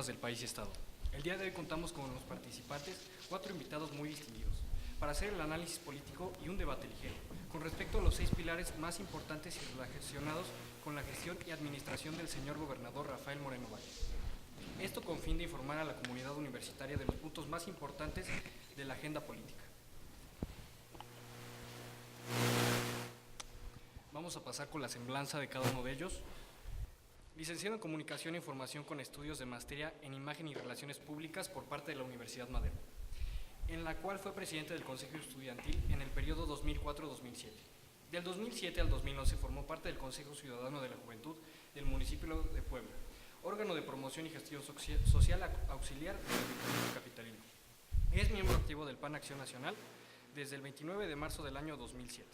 alternativas del país y Estado. El día de hoy contamos con los participantes, 4 invitados muy distinguidos, para hacer el análisis político y un debate ligero, con respecto a los 6 pilares más importantes y relacionados con la gestión y administración del señor gobernador Rafael Moreno Valle. Esto con fin de informar a la comunidad universitaria de los puntos más importantes de la agenda política. Vamos a pasar con la semblanza de cada uno de ellos. Licenciado en Comunicación e Información con estudios de maestría en Imagen y Relaciones Públicas por parte de la Universidad Madero, en la cual fue presidente del Consejo Estudiantil en el periodo 2004-2007. Del 2007 al 2011 formó parte del Consejo Ciudadano de la Juventud del municipio de Puebla, órgano de promoción y gestión social auxiliar del Ayuntamiento capitalino. Es miembro activo del PAN Acción Nacional desde el 29 de marzo del año 2007,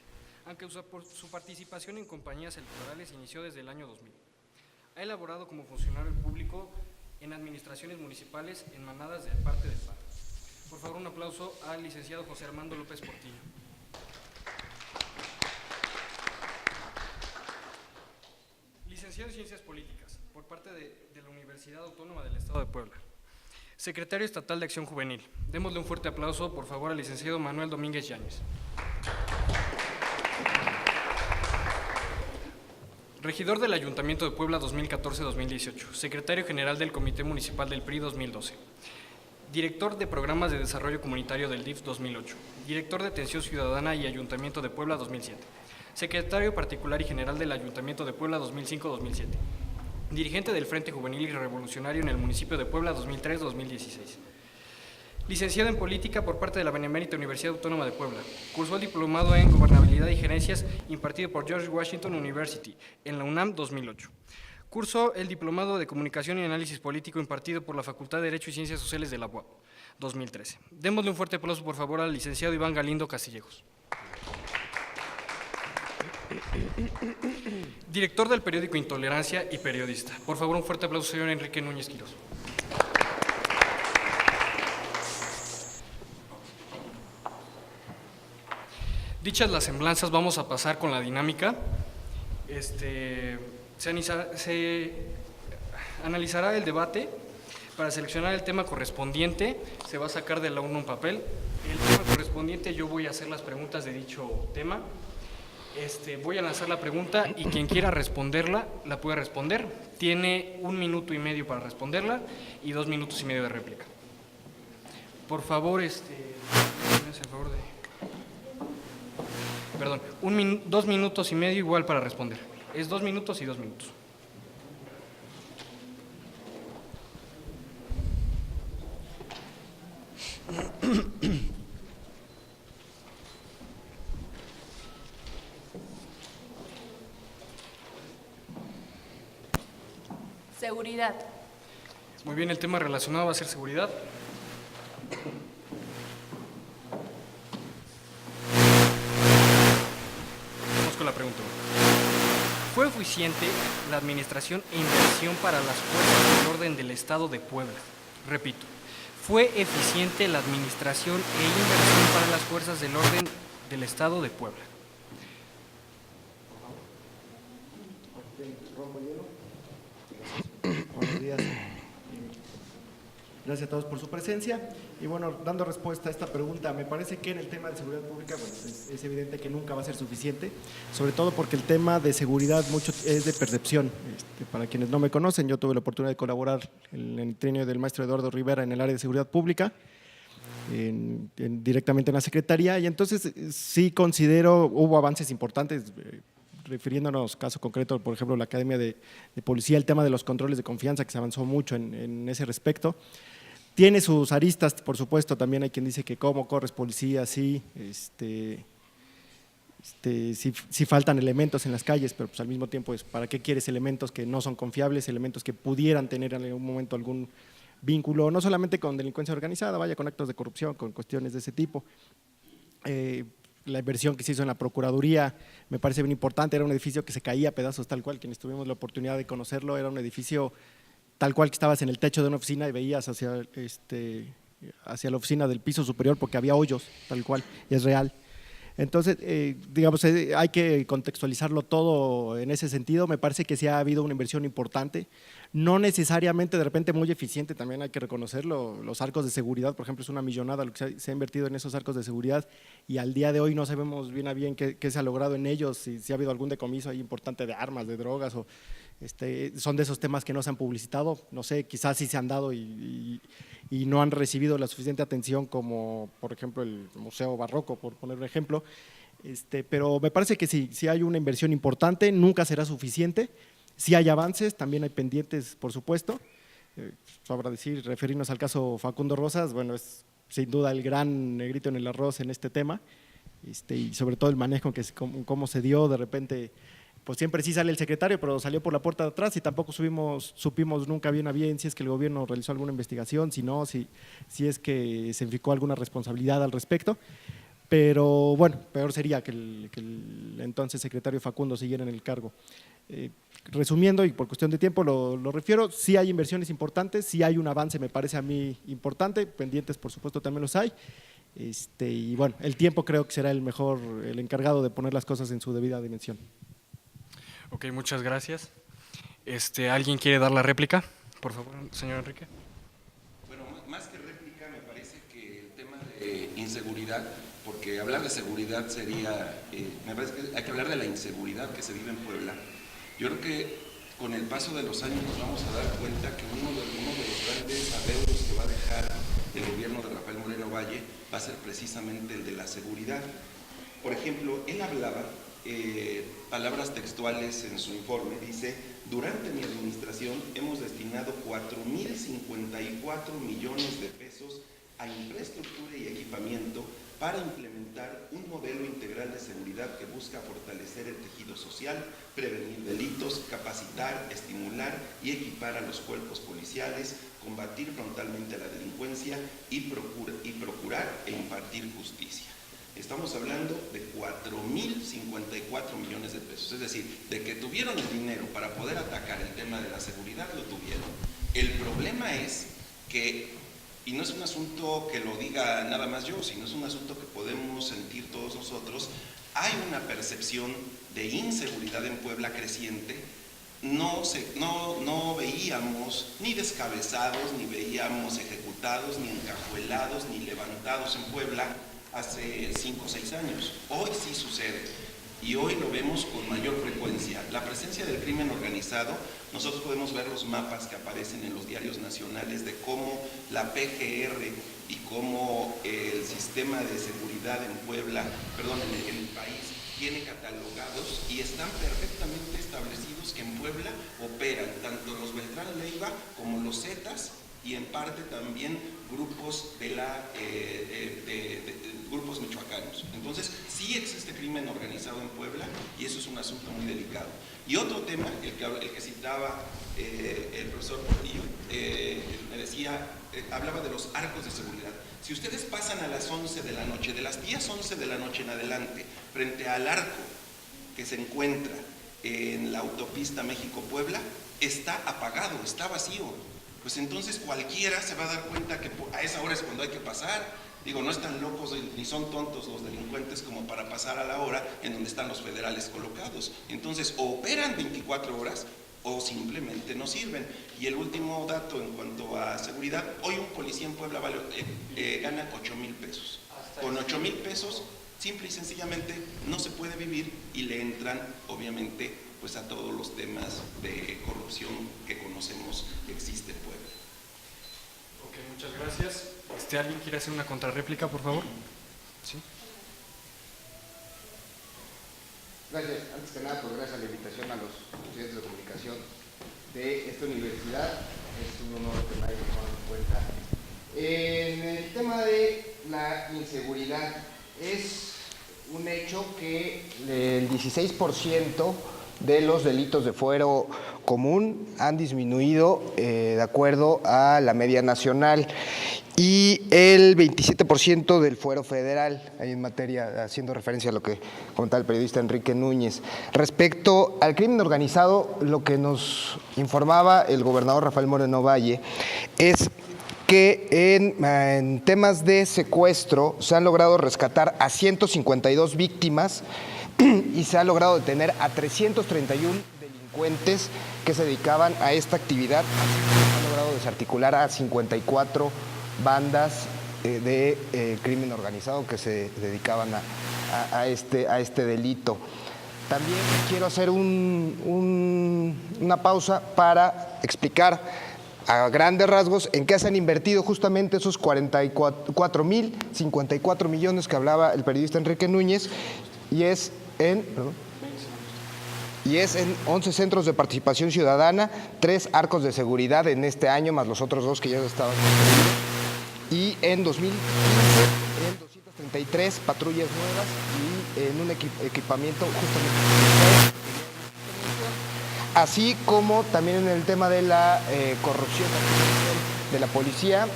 aunque su participación en compañías electorales inició desde el año 2000. Ha elaborado como funcionario público en administraciones municipales emanadas de parte del PAN. Por favor, un aplauso al licenciado José Armando López Portillo. Licenciado en Ciencias Políticas, por parte de la Universidad Autónoma del Estado de Puebla. Secretario Estatal de Acción Juvenil. Démosle un fuerte aplauso, por favor, al licenciado Manuel Domínguez Yáñez. Regidor del Ayuntamiento de Puebla 2014-2018, Secretario General del Comité Municipal del PRI 2012, Director de Programas de Desarrollo Comunitario del DIF 2008, Director de Atención Ciudadana y Ayuntamiento de Puebla 2007, Secretario Particular y General del Ayuntamiento de Puebla 2005-2007, Dirigente del Frente Juvenil y Revolucionario en el municipio de Puebla 2003-2016. Licenciado en Política por parte de la Benemérita Universidad Autónoma de Puebla. Cursó el diplomado en Gobernabilidad y Gerencias impartido por George Washington University en la UNAM 2008. Cursó el diplomado de Comunicación y Análisis Político impartido por la Facultad de Derecho y Ciencias Sociales de la UAP 2013. Démosle un fuerte aplauso, por favor, al licenciado Iván Galindo Castillejos. Director del periódico Intolerancia y periodista. Por favor, un fuerte aplauso, señor Enrique Núñez Quirós. Dichas las semblanzas, vamos a pasar con la dinámica. Se analizará el debate. Para seleccionar el tema correspondiente, se va a sacar de la urna un papel. El tema correspondiente, yo voy a hacer las preguntas de dicho tema. Voy a lanzar la pregunta y quien quiera responderla, la puede responder. Tiene 1 minuto y medio para responderla y 2 minutos y medio de réplica. Por favor, Perdón, 2 minutos y medio igual para responder. Es 2 minutos y 2 minutos. Seguridad. Muy bien, el tema relacionado va a ser seguridad. Con la pregunta. ¿Fue eficiente la administración e inversión para las fuerzas del orden del Estado de Puebla? Repito, ¿fue eficiente la administración e inversión para las fuerzas del orden del Estado de Puebla? Buenos días. Gracias a todos por su presencia. Y bueno, dando respuesta a esta pregunta, me parece que en el tema de seguridad pública es evidente que nunca va a ser suficiente, sobre todo porque el tema de seguridad mucho es de percepción. Para quienes no me conocen, yo tuve la oportunidad de colaborar en el trienio del maestro Eduardo Rivera en el área de seguridad pública, directamente en la Secretaría, y entonces sí considero hubo avances importantes. Refiriéndonos caso concreto, por ejemplo, la Academia de Policía, el tema de los controles de confianza, que se avanzó mucho en ese respecto. Tiene sus aristas, por supuesto, también hay quien dice que cómo corres policía, sí, sí faltan elementos en las calles, pero pues al mismo tiempo es ¿para qué quieres elementos que no son confiables, elementos que pudieran tener en algún momento algún vínculo, no solamente con delincuencia organizada, vaya, con actos de corrupción, con cuestiones de ese tipo? La inversión que se hizo en la Procuraduría me parece bien importante, era un edificio que se caía a pedazos tal cual, quienes tuvimos la oportunidad de conocerlo, era un edificio tal cual que estabas en el techo de una oficina y veías hacia la oficina del piso superior porque había hoyos, tal cual, y es real. Entonces, digamos, hay que contextualizarlo todo en ese sentido. Me parece que sí ha habido una inversión importante, no necesariamente de repente muy eficiente, también hay que reconocerlo. Los arcos de seguridad, por ejemplo, es una millonada lo que se ha invertido en esos arcos de seguridad y al día de hoy no sabemos bien a bien qué se ha logrado en ellos, si ha habido algún decomiso ahí importante de armas, de drogas, o son de esos temas que no se han publicitado. No sé, quizás sí se han dado y no han recibido la suficiente atención como, por ejemplo, el Museo Barroco, por poner un ejemplo. Pero me parece que sí hay una inversión importante, nunca será suficiente. Sí hay avances, también hay pendientes, por supuesto. Sobra decir, referirnos al caso Facundo Rosas, bueno, es sin duda el gran negrito en el arroz en este tema, y sobre todo el manejo, cómo se dio. De repente, pues siempre sí sale el secretario, pero salió por la puerta de atrás y tampoco supimos nunca bien a bien si es que el gobierno realizó alguna investigación, si no, si es que se implicó alguna responsabilidad al respecto. Pero bueno, peor sería que el entonces secretario Facundo siguiera en el cargo. Resumiendo, y por cuestión de tiempo lo refiero, sí hay inversiones importantes, sí hay un avance, me parece a mí importante, pendientes por supuesto también los hay, y bueno, el tiempo creo que será el encargado de poner las cosas en su debida dimensión. Ok, muchas gracias. ¿Alguien quiere dar la réplica? Por favor, señor Enrique. Bueno, más que réplica, me parece que el tema de inseguridad, porque hablar de seguridad sería, me parece que hay que hablar de la inseguridad que se vive en Puebla. Yo creo que con el paso de los años nos vamos a dar cuenta que uno de los grandes adeudos que va a dejar el gobierno de Rafael Moreno Valle va a ser precisamente el de la seguridad. Por ejemplo, él hablaba, palabras textuales en su informe, dice: durante mi administración hemos destinado 4.054 millones de pesos a infraestructura y equipamiento para implementar un modelo integral de seguridad que busca fortalecer el tejido social, prevenir delitos, capacitar, estimular y equipar a los cuerpos policiales, combatir frontalmente a la delincuencia y procurar e impartir justicia. Estamos hablando de 4.054 millones de pesos, es decir, de que tuvieron el dinero para poder atacar el tema de la seguridad, lo tuvieron. El problema es que, y no es un asunto que lo diga nada más yo, sino es un asunto que podemos sentir todos nosotros, hay una percepción de inseguridad en Puebla creciente. No veíamos ni descabezados, ni veíamos ejecutados, ni encajuelados, ni levantados en Puebla hace 5 o 6 años. Hoy sí sucede y hoy lo vemos con mayor frecuencia. La presencia del crimen organizado, nosotros podemos ver los mapas que aparecen en los diarios nacionales de cómo la PGR y cómo el sistema de seguridad en Puebla, en el país, tiene catalogados y están perfectamente establecidos que en Puebla operan tanto los Beltrán Leiva como los Zetas, y en parte también grupos grupos michoacanos. Entonces, sí existe crimen organizado en Puebla y eso es un asunto muy delicado. Y otro tema, el que citaba el profesor Portillo, me decía, hablaba de los arcos de seguridad. Si ustedes pasan a las 11 de la noche, de las 10, 11 de la noche en adelante, frente al arco que se encuentra en la autopista México-Puebla, está apagado, está vacío. Pues entonces cualquiera se va a dar cuenta que a esa hora es cuando hay que pasar. Digo, no están locos ni son tontos los delincuentes como para pasar a la hora en donde están los federales colocados. Entonces, o operan 24 horas o simplemente no sirven. Y el último dato en cuanto a seguridad, hoy un policía en Puebla gana 8,000 pesos. Con 8,000 pesos, simple y sencillamente, no se puede vivir y le entran, obviamente, pues a todos los temas de corrupción que conocemos que existe en Puebla. Ok, muchas gracias. ¿Alguien quiere hacer una contrarréplica, por favor? Sí. Gracias. Antes que nada, pues gracias a la invitación a los estudiantes de comunicación de esta universidad. Es un honor que me hayan tomado en cuenta. En el tema de la inseguridad, es un hecho que el 16% de los delitos de fuero común han disminuido de acuerdo a la media nacional y el 27% del fuero federal, ahí en materia, haciendo referencia a lo que comentaba el periodista Enrique Núñez. Respecto al crimen organizado, lo que nos informaba el gobernador Rafael Moreno Valle es que en temas de secuestro se han logrado rescatar a 152 víctimas y se ha logrado detener a 331 delincuentes que se dedicaban a esta actividad. Se ha logrado desarticular a 54 bandas de crimen organizado que se dedicaban a este delito. También quiero hacer una pausa para explicar a grandes rasgos en qué se han invertido justamente esos 54 millones que hablaba el periodista Enrique Núñez, y es en 11 centros de participación ciudadana, 3 arcos de seguridad en este año, más los otros 2 que ya estaban construidos, y en 2015 en 233 patrullas nuevas y en un equipamiento justamente, así como también en el tema de la corrupción de la policía,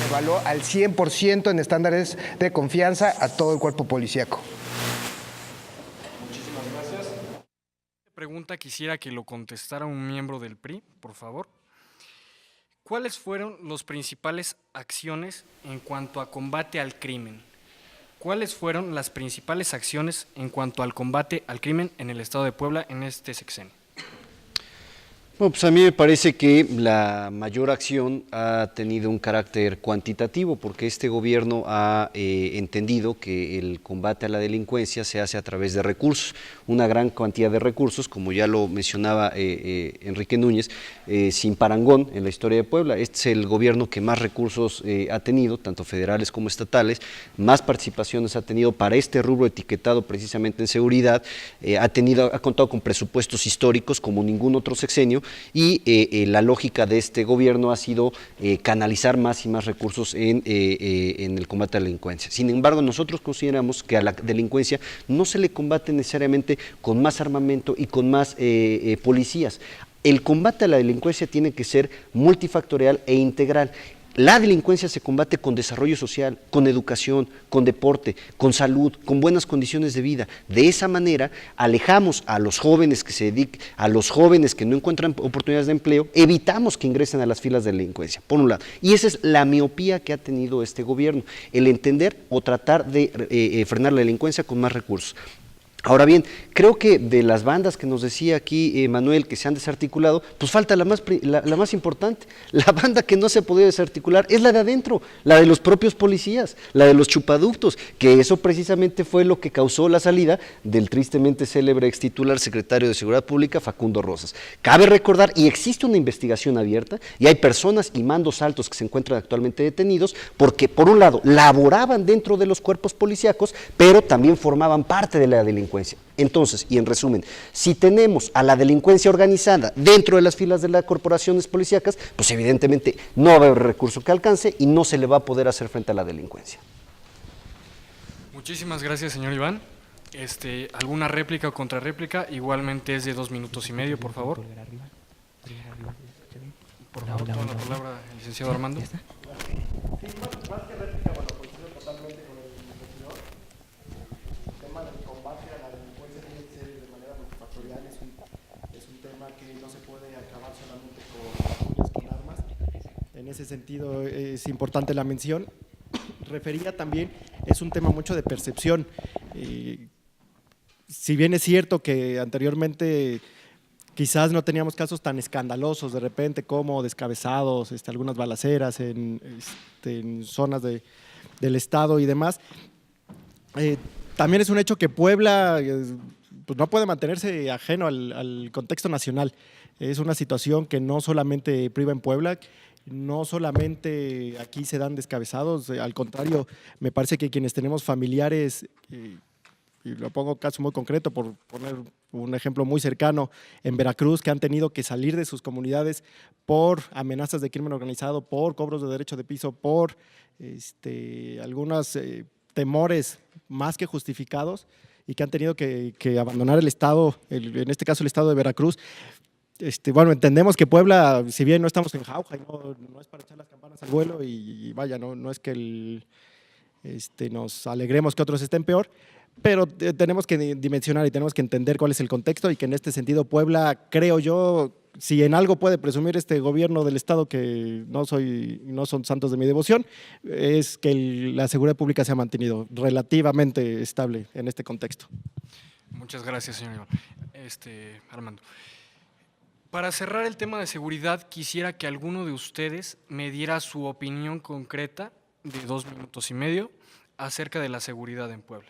evaluó al 100% en estándares de confianza a todo el cuerpo policíaco. Muchísimas gracias. Esta pregunta quisiera que lo contestara un miembro del PRI, por favor. ¿Cuáles fueron las principales acciones en cuanto a combate al crimen? ¿Cuáles fueron las principales acciones en cuanto al combate al crimen en el estado de Puebla en este sexenio? Bueno, pues a mí me parece que la mayor acción ha tenido un carácter cuantitativo, porque este gobierno ha entendido que el combate a la delincuencia se hace a través de recursos, una gran cantidad de recursos, como ya lo mencionaba Enrique Núñez, sin parangón en la historia de Puebla. Este es el gobierno que más recursos ha tenido, tanto federales como estatales, más participaciones ha tenido para este rubro etiquetado precisamente en seguridad, ha contado con presupuestos históricos como ningún otro sexenio, y la lógica de este gobierno ha sido canalizar más y más recursos en el combate a la delincuencia. Sin embargo, nosotros consideramos que a la delincuencia no se le combate necesariamente con más armamento y con más policías. El combate a la delincuencia tiene que ser multifactorial e integral. La delincuencia se combate con desarrollo social, con educación, con deporte, con salud, con buenas condiciones de vida. De esa manera alejamos a los jóvenes que se dedican, a los jóvenes que no encuentran oportunidades de empleo, evitamos que ingresen a las filas de delincuencia, por un lado. Y esa es la miopía que ha tenido este gobierno, el entender o tratar de frenar la delincuencia con más recursos. Ahora bien, creo que de las bandas que nos decía aquí Manuel que se han desarticulado, pues falta la más importante. La banda que no se ha podido desarticular es la de adentro, la de los propios policías, la de los chupaductos, que eso precisamente fue lo que causó la salida del tristemente célebre extitular secretario de Seguridad Pública, Facundo Rosas. Cabe recordar, y existe una investigación abierta, y hay personas y mandos altos que se encuentran actualmente detenidos, porque por un lado laboraban dentro de los cuerpos policíacos, pero también formaban parte de la delincuencia. Entonces, y en resumen, si tenemos a la delincuencia organizada dentro de las filas de las corporaciones policíacas, pues evidentemente no va a haber recurso que alcance y no se le va a poder hacer frente a la delincuencia. Muchísimas gracias, señor Iván. ¿Alguna réplica o contrarréplica? Igualmente es de 2 minutos y medio, por favor. Por favor, toma la palabra el licenciado Armando. En ese sentido es importante la mención. Refería también, es un tema mucho de percepción. Si bien es cierto que anteriormente quizás no teníamos casos tan escandalosos de repente como descabezados, algunas balaceras en zonas del estado y demás, también es un hecho que Puebla pues no puede mantenerse ajeno al contexto nacional. Es una situación que no solamente priva en Puebla, no solamente aquí se dan descabezados, al contrario, me parece que quienes tenemos familiares, y lo pongo caso muy concreto por poner un ejemplo muy cercano, en Veracruz, que han tenido que salir de sus comunidades por amenazas de crimen organizado, por cobros de derecho de piso, por algunos temores más que justificados y que han tenido que abandonar el estado, en este caso el estado de Veracruz. Bueno, entendemos que Puebla, si bien no estamos en jauja, no es para echar las campanas al vuelo y vaya, no es que nos alegremos que otros estén peor, pero tenemos que dimensionar y tenemos que entender cuál es el contexto y que en este sentido Puebla, creo yo, si en algo puede presumir este gobierno del Estado, que no son santos de mi devoción, es que la seguridad pública se ha mantenido relativamente estable en este contexto. Muchas gracias, señor Iván. Armando. Para cerrar el tema de seguridad, quisiera que alguno de ustedes me diera su opinión concreta de 2 minutos y medio acerca de la seguridad en Puebla.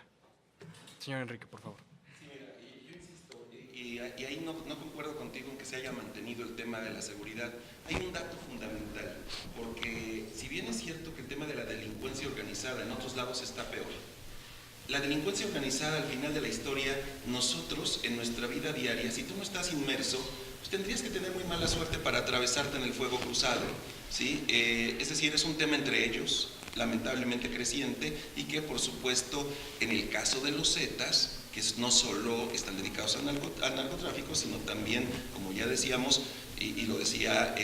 Señor Enrique, por favor. Sí, mira, yo insisto, y ahí no concuerdo contigo en que se haya mantenido el tema de la seguridad. Hay un dato fundamental, porque si bien es cierto que el tema de la delincuencia organizada en otros lados está peor, la delincuencia organizada al final de la historia, nosotros en nuestra vida diaria, si tú no estás inmerso, pues tendrías que tener muy mala suerte para atravesarte en el fuego cruzado, ¿sí? Es decir, es un tema entre ellos, lamentablemente creciente, y que por supuesto en el caso de los Zetas, que no solo están dedicados al narcotráfico, sino también, como ya decíamos, y lo decía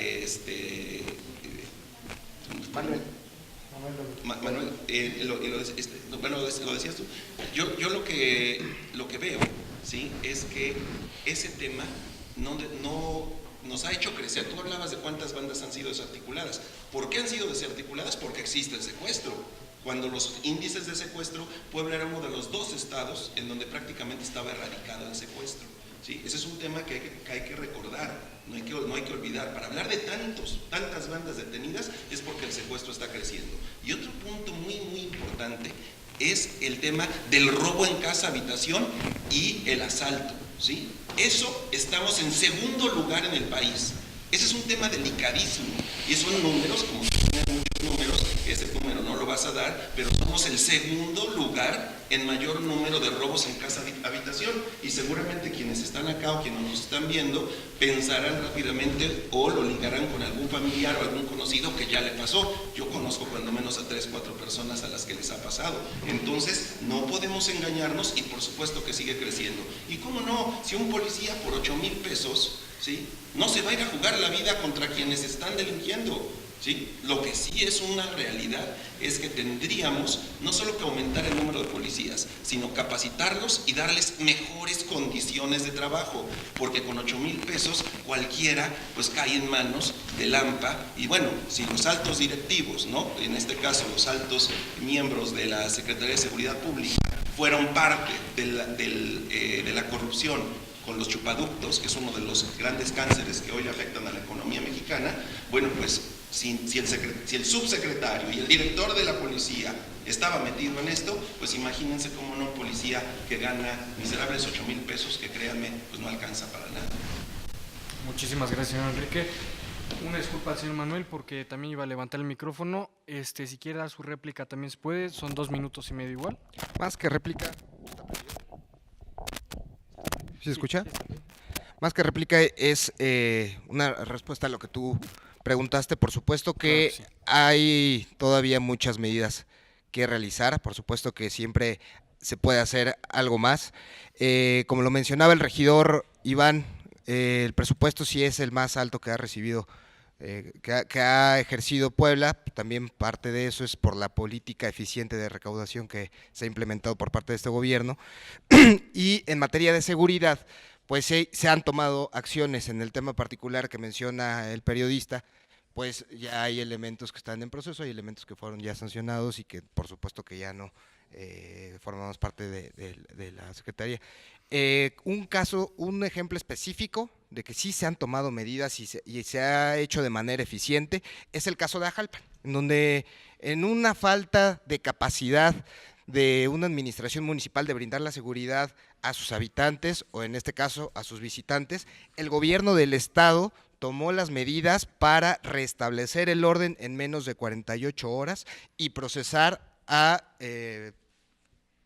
Manuel, lo decías tú. Yo lo que veo, ¿sí?, es que ese tema no nos ha hecho crecer. Tú hablabas de cuántas bandas han sido desarticuladas. ¿Por qué han sido desarticuladas? Porque existe el secuestro. Cuando los índices de secuestro, Puebla era uno de los 2 estados en donde prácticamente estaba erradicado el secuestro, ¿sí? Ese es un tema que hay que recordar, no hay que olvidar. Para hablar de tantas bandas detenidas es porque el secuestro está creciendo. Y otro punto muy, muy importante es el tema del robo en casa, habitación y el asalto, ¿sí? Eso estamos en segundo lugar en el país. Ese es un tema delicadísimo. Y son números, como tienen muchos números, ese número no lo vas a dar, pero somos el segundo lugar en mayor número de robos en casa habitación. Y seguramente quienes están acá o quienes nos están viendo pensarán rápidamente o lo ligarán con algún familiar o algún conocido que ya le pasó. Yo conozco cuando menos a 3, 4 personas a las que les ha pasado. Entonces no podemos engañarnos, y por supuesto que sigue creciendo. Y cómo no, si un policía por 8,000 pesos, ¿sí?, no se va a ir a jugar la vida contra quienes están delinquiendo, ¿sí? Lo que sí es una realidad es que tendríamos no solo que aumentar el número de policías, sino capacitarlos y darles mejores condiciones de trabajo, porque con 8,000 pesos cualquiera pues cae en manos del AMPA. Y bueno, si los altos directivos, ¿no?, en este caso los altos miembros de la Secretaría de Seguridad Pública, fueron parte de la corrupción con los chupaductos, que es uno de los grandes cánceres que hoy afectan a la economía mexicana, bueno, pues si el subsecretario y el director de la policía estaba metido en esto, pues imagínense cómo no, un policía que gana miserables 8,000 pesos, que créanme, pues no alcanza para nada. Muchísimas gracias, señor Enrique. Una disculpa al señor Manuel porque también iba a levantar el micrófono. Si quiere dar su réplica también se puede, son 2 minutos y medio igual. Más que réplica. ¿Sí se escucha? Más que réplica es una respuesta a lo que tú preguntaste. Por supuesto que Claro, sí. hay todavía muchas medidas que realizar, por supuesto que siempre se puede hacer algo más. Como lo mencionaba el regidor Iván, el presupuesto sí es el más alto que ha recibido, que ha ejercido Puebla. También parte de eso es por la política eficiente de recaudación que se ha implementado por parte de este gobierno. Y en materia de seguridad, pues se han tomado acciones. En el tema particular que menciona el periodista, pues ya hay elementos que están en proceso, hay elementos que fueron ya sancionados y que por supuesto que ya no formamos parte de la Secretaría. Un ejemplo específico de que sí se han tomado medidas y se ha hecho de manera eficiente es el caso de Ajalpan, en donde en una falta de capacidad de una administración municipal de brindar la seguridad a sus habitantes, o en este caso a sus visitantes, el gobierno del estado tomó las medidas para restablecer el orden en menos de 48 horas y procesar a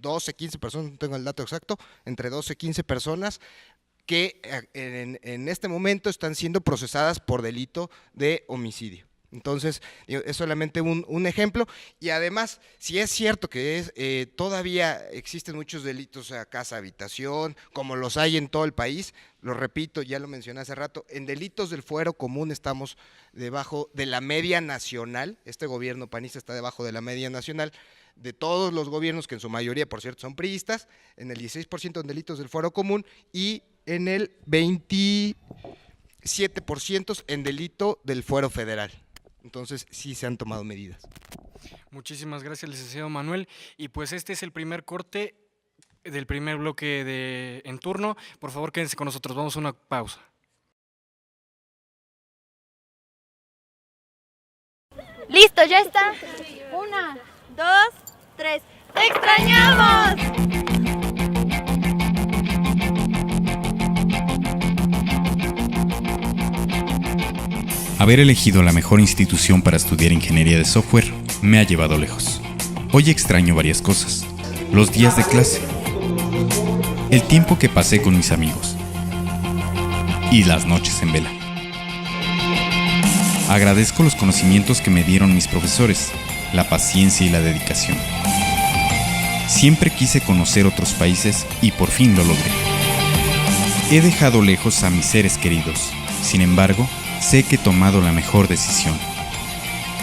12, 15 personas, no tengo el dato exacto, entre 12 y 15 personas que en este momento están siendo procesadas por delito de homicidio. Entonces, es solamente un ejemplo. Y además, si es cierto que todavía existen muchos delitos a casa, habitación, como los hay en todo el país, lo repito, ya lo mencioné hace rato, en delitos del fuero común estamos debajo de la media nacional. Este gobierno panista está debajo de la media nacional de todos los gobiernos, que en su mayoría, por cierto, son priistas, en el 16% en delitos del fuero común y en el 25% 7% en delito del fuero federal. Entonces sí se han tomado medidas. Muchísimas gracias, licenciado Manuel. Y pues este es el primer corte del primer bloque en turno. Por favor, quédense con nosotros, vamos a una pausa. ¡Listo, ya está! 1, 2, 3. ¡Te extrañamos! Haber elegido la mejor institución para estudiar ingeniería de software me ha llevado lejos. Hoy extraño varias cosas. Los días de clase, el tiempo que pasé con mis amigos y las noches en vela. Agradezco los conocimientos que me dieron mis profesores, la paciencia y la dedicación. Siempre quise conocer otros países y por fin lo logré. He dejado lejos a mis seres queridos. Sin embargo, sé que he tomado la mejor decisión.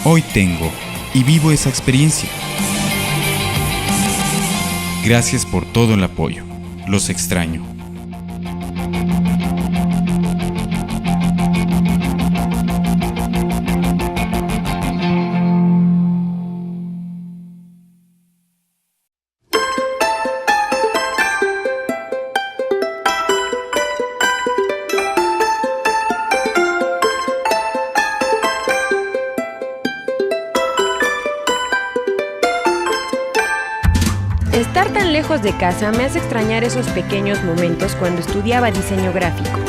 Hoy tengo y vivo esa experiencia. Gracias por todo el apoyo. Los extraño. Estar tan lejos de casa me hace extrañar esos pequeños momentos cuando estudiaba diseño gráfico.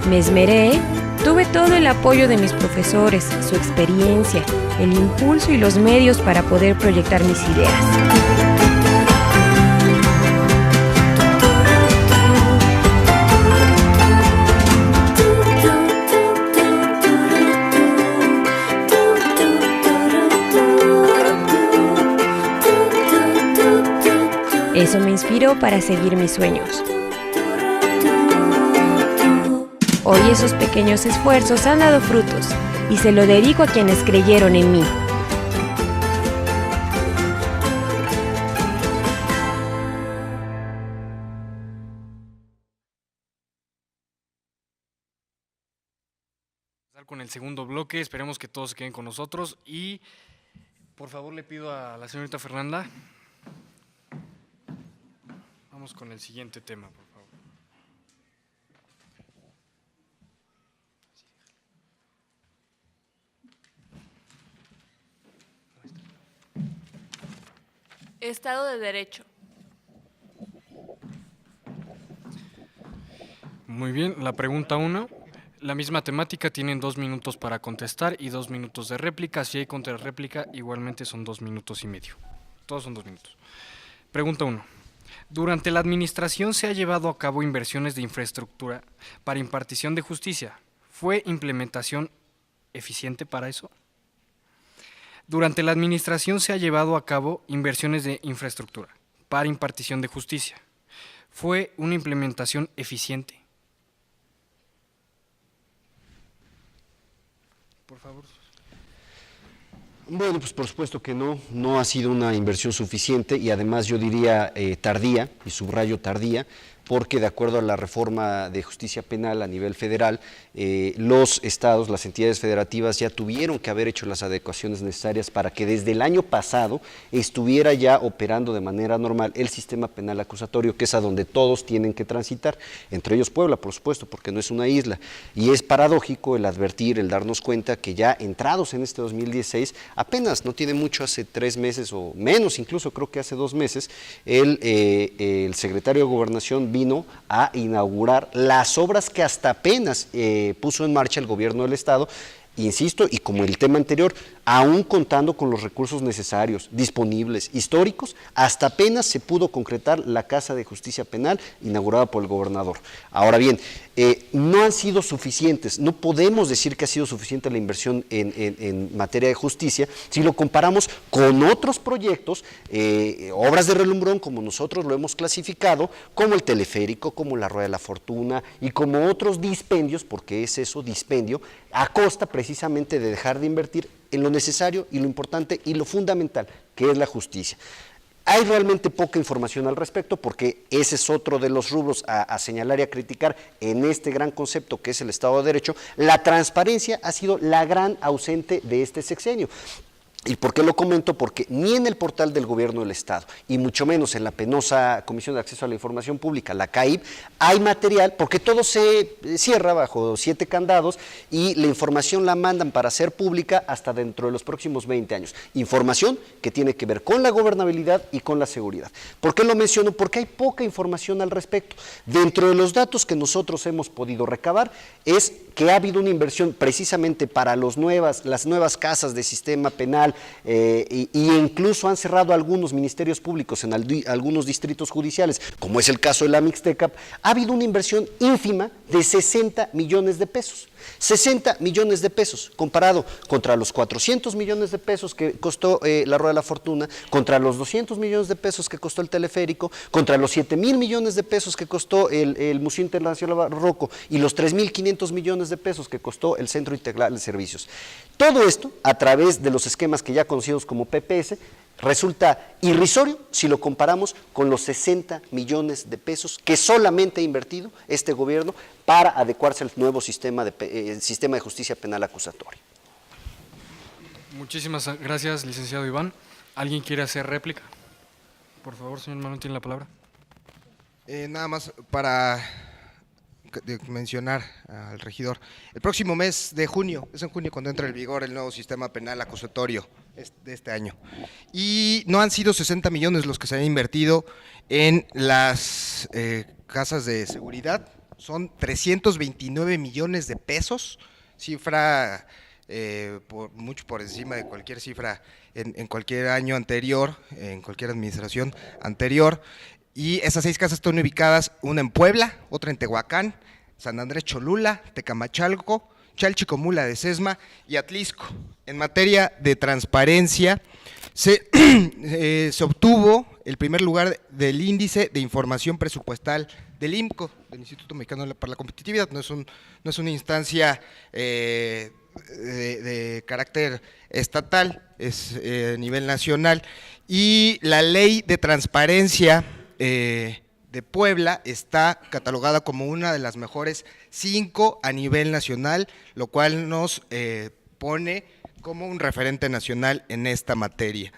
Me esmeré, tuve todo el apoyo de mis profesores, su experiencia, el impulso y los medios para poder proyectar mis ideas. Eso me inspiró para seguir mis sueños. Hoy esos pequeños esfuerzos han dado frutos y se lo dedico a quienes creyeron en mí. Con el segundo bloque, esperemos que todos se queden con nosotros y por favor le pido a la señorita Fernanda. Vamos con el siguiente tema, por favor. Estado de Derecho. Muy bien, la pregunta 1. La misma temática, tienen 2 minutos para contestar y 2 minutos de réplica. Si hay contrarréplica, igualmente son 2 minutos y medio. Todos son 2 minutos. Pregunta 1. Durante la administración se ha llevado a cabo inversiones de infraestructura para impartición de justicia. ¿Fue implementación eficiente para eso? Durante la administración se ha llevado a cabo inversiones de infraestructura para impartición de justicia. ¿Fue una implementación eficiente? Por favor. Bueno, pues por supuesto que no ha sido una inversión suficiente y además yo diría tardía, y subrayo tardía, porque de acuerdo a la reforma de justicia penal a nivel federal, los estados, las entidades federativas ya tuvieron que haber hecho las adecuaciones necesarias para que desde el año pasado estuviera ya operando de manera normal el sistema penal acusatorio, que es a donde todos tienen que transitar, entre ellos Puebla, por supuesto, porque no es una isla. Y es paradójico el advertir, el darnos cuenta que ya entrados en este 2016, apenas no tiene mucho, hace 3 meses o menos, incluso creo que hace 2 meses, el secretario de Gobernación vino a inaugurar las obras que hasta apenas puso en marcha el gobierno del estado, insisto, y como el tema anterior, aún contando con los recursos necesarios, disponibles, históricos, hasta apenas se pudo concretar la Casa de Justicia Penal inaugurada por el gobernador. Ahora bien, no han sido suficientes, no podemos decir que ha sido suficiente la inversión en materia de justicia si lo comparamos con otros proyectos, obras de relumbrón como nosotros lo hemos clasificado, como el teleférico, como la Rueda de la Fortuna y como otros dispendios, porque es eso, dispendio, a costa precisamente de dejar de invertir en lo necesario y lo importante y lo fundamental, que es la justicia. Hay realmente poca información al respecto porque ese es otro de los rubros a señalar y a criticar en este gran concepto que es el Estado de Derecho. La transparencia ha sido la gran ausente de este sexenio. ¿Y por qué lo comento? Porque ni en el portal del Gobierno del Estado, y mucho menos en la penosa Comisión de Acceso a la Información Pública, la CAIP, hay material, porque todo se cierra bajo 7 candados y la información la mandan para ser pública hasta dentro de los próximos 20 años. Información que tiene que ver con la gobernabilidad y con la seguridad. ¿Por qué lo menciono? Porque hay poca información al respecto. Dentro de los datos que nosotros hemos podido recabar es que ha habido una inversión precisamente para las nuevas casas de sistema penal e incluso han cerrado algunos ministerios públicos en algunos distritos judiciales, como es el caso de la Mixtecap. Ha habido una inversión ínfima de 60 millones de pesos. 60 millones de pesos, comparado contra los 400 millones de pesos que costó la Rueda de la Fortuna, contra los 200 millones de pesos que costó el teleférico, contra los 7,000 millones de pesos que costó el Museo Internacional Barroco y los 3,500 millones de pesos que costó el Centro Integral de Servicios. Todo esto, a través de los esquemas que ya conocidos como PPS, resulta irrisorio si lo comparamos con los 60 millones de pesos que solamente ha invertido este gobierno para adecuarse al nuevo sistema de justicia penal acusatoria. Muchísimas gracias, licenciado Iván. ¿Alguien quiere hacer réplica? Por favor, señor Manuel, tiene la palabra. Nada más para mencionar al regidor. El próximo mes de junio, es en junio cuando entra en vigor el nuevo sistema penal acusatorio de este año. Y no han sido 60 millones los que se han invertido en las casas de seguridad, son 329 millones de pesos, cifra mucho por encima de cualquier cifra en cualquier año anterior, en cualquier administración anterior. Y esas 6 casas están ubicadas, una en Puebla, otra en Tehuacán, San Andrés Cholula, Tecamachalco, Chalchicomula de Sesma y Atlisco. En materia de transparencia, se obtuvo el primer lugar del índice de información presupuestal del IMCO, del Instituto Mexicano para la Competitividad. No es una instancia de carácter estatal, es a nivel nacional. Y la ley de transparencia de Puebla está catalogada como una de las mejores 5 a nivel nacional, lo cual nos pone como un referente nacional en esta materia.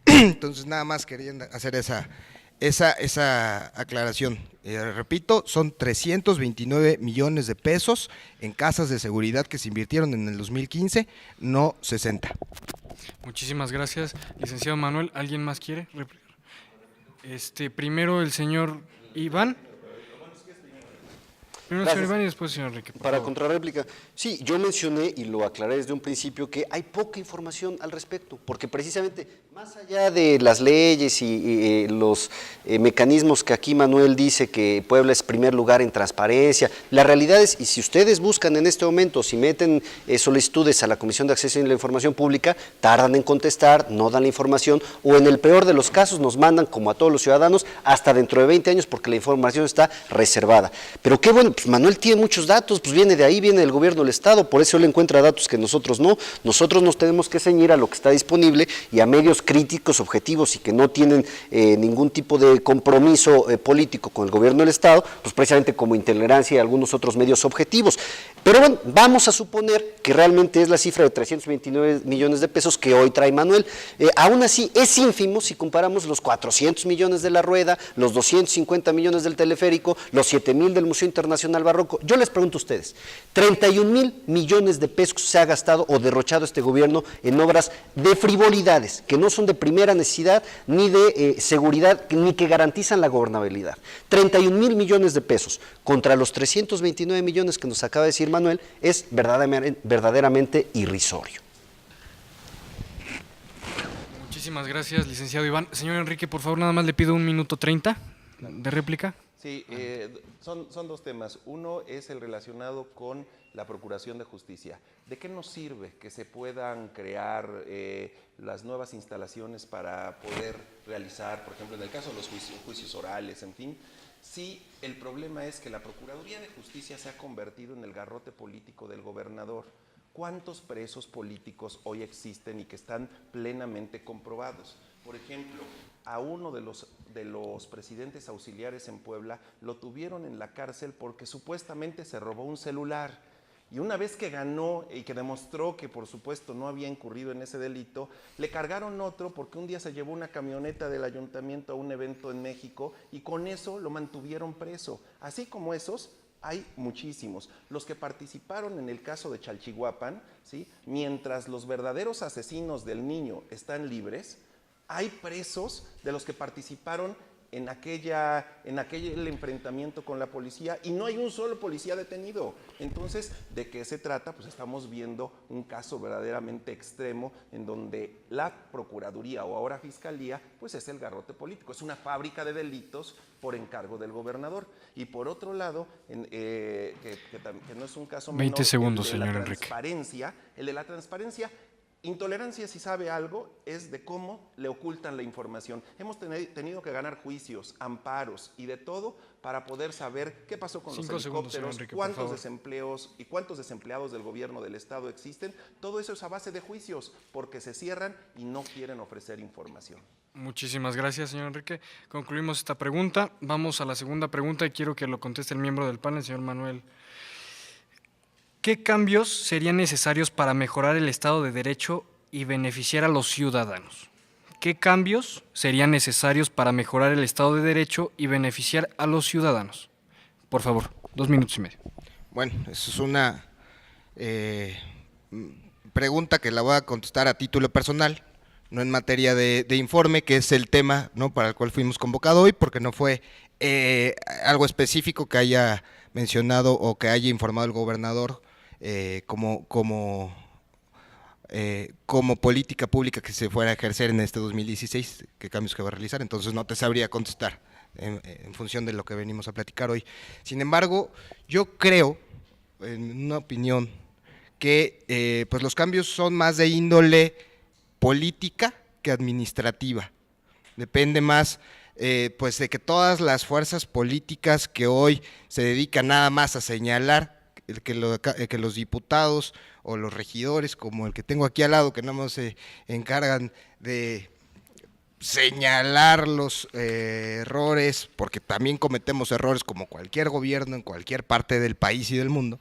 Entonces, nada más quería hacer esa aclaración. Repito, son 329 millones de pesos en casas de seguridad que se invirtieron en el 2015, no 60. Muchísimas gracias, licenciado Manuel. ¿Alguien más quiere replicar? Primero el señor Iván. Primero el señor Iván y después el señor Enrique. Para contrarréplica, sí, yo mencioné y lo aclaré desde un principio que hay poca información al respecto, porque precisamente más allá de las leyes y los mecanismos que aquí Manuel dice que Puebla es primer lugar en transparencia, la realidad es, y si ustedes buscan en este momento, si meten solicitudes a la Comisión de Acceso a la Información Pública, tardan en contestar, no dan la información, o en el peor de los casos nos mandan, como a todos los ciudadanos, hasta dentro de 20 años porque la información está reservada. Pero qué bueno, pues Manuel tiene muchos datos, pues viene de ahí, viene del gobierno del Estado, por eso él encuentra datos que nosotros no. Nosotros nos tenemos que ceñir a lo que está disponible y a medios críticos, objetivos y que no tienen ningún tipo de compromiso político con el gobierno del Estado, pues precisamente como Intolerancia y algunos otros medios objetivos. Pero bueno, vamos a suponer que realmente es la cifra de 329 millones de pesos que hoy trae Manuel. Aún así, es ínfimo si comparamos los 400 millones de la Rueda, los 250 millones del teleférico, los 7,000 del Museo Internacional Barroco. Yo les pregunto a ustedes, 31,000 millones de pesos se ha gastado o derrochado este gobierno en obras de frivolidades, que no son de primera necesidad, ni de seguridad, ni que garantizan la gobernabilidad. 31,000 millones de pesos contra los 329 millones que nos acaba de decir Manuel, es verdaderamente irrisorio. Muchísimas gracias, licenciado Iván. Señor Enrique, por favor, nada más le pido 1 minuto 30 de réplica. Sí, son 2 temas. Uno es el relacionado con la Procuración de Justicia. ¿De qué nos sirve que se puedan crear las nuevas instalaciones para poder realizar, por ejemplo, en el caso de los juicios orales, en fin, si el problema es que la Procuraduría de Justicia se ha convertido en el garrote político del gobernador? ¿Cuántos presos políticos hoy existen y que están plenamente comprobados? Por ejemplo, a uno de los presidentes auxiliares en Puebla lo tuvieron en la cárcel porque supuestamente se robó un celular. Y una vez que ganó y que demostró que por supuesto no había incurrido en ese delito, le cargaron otro porque un día se llevó una camioneta del ayuntamiento a un evento en México y con eso lo mantuvieron preso. Así como esos, hay muchísimos. Los que participaron en el caso de Chalchihuapan, ¿sí? Mientras los verdaderos asesinos del niño están libres, hay presos de los que participaron en aquel enfrentamiento con la policía y no hay un solo policía detenido. Entonces, ¿de qué se trata? Pues estamos viendo un caso verdaderamente extremo en donde la Procuraduría o ahora Fiscalía pues es el garrote político, es una fábrica de delitos por encargo del gobernador. Y por otro lado, que no es un caso menor, 20 segundos, el de señor la Enrique. El de la transparencia. Intolerancia, si sabe algo, es de cómo le ocultan la información. Hemos tenido que ganar juicios, amparos y de todo para poder saber qué pasó con los 5 segundos, señor helicópteros, Enrique, por cuántos favor. desempleos y cuántos desempleados del gobierno del estado existen. Todo eso es a base de juicios, porque se cierran y no quieren ofrecer información. Muchísimas gracias, señor Enrique. Concluimos esta pregunta. Vamos a la segunda pregunta y quiero que lo conteste el miembro del panel, señor Manuel. ¿Qué cambios serían necesarios para mejorar el Estado de Derecho y beneficiar a los ciudadanos? ¿Qué cambios serían necesarios para mejorar el Estado de Derecho y beneficiar a los ciudadanos? Por favor, 2 minutos y medio. Bueno, eso es una pregunta que la voy a contestar a título personal, no en materia de informe, que es el tema, ¿no?, para el cual fuimos convocados hoy, porque no fue algo específico que haya mencionado o que haya informado el gobernador como política pública que se fuera a ejercer en este 2016, qué cambios que va a realizar. Entonces no te sabría contestar en función de lo que venimos a platicar hoy. Sin embargo, yo creo, en una opinión, que pues los cambios son más de índole política que administrativa. Depende más pues de que todas las fuerzas políticas que hoy se dedican nada más a señalar, que los diputados o los regidores, como el que tengo aquí al lado, que nada más se encargan de señalar los errores, porque también cometemos errores como cualquier gobierno en cualquier parte del país y del mundo,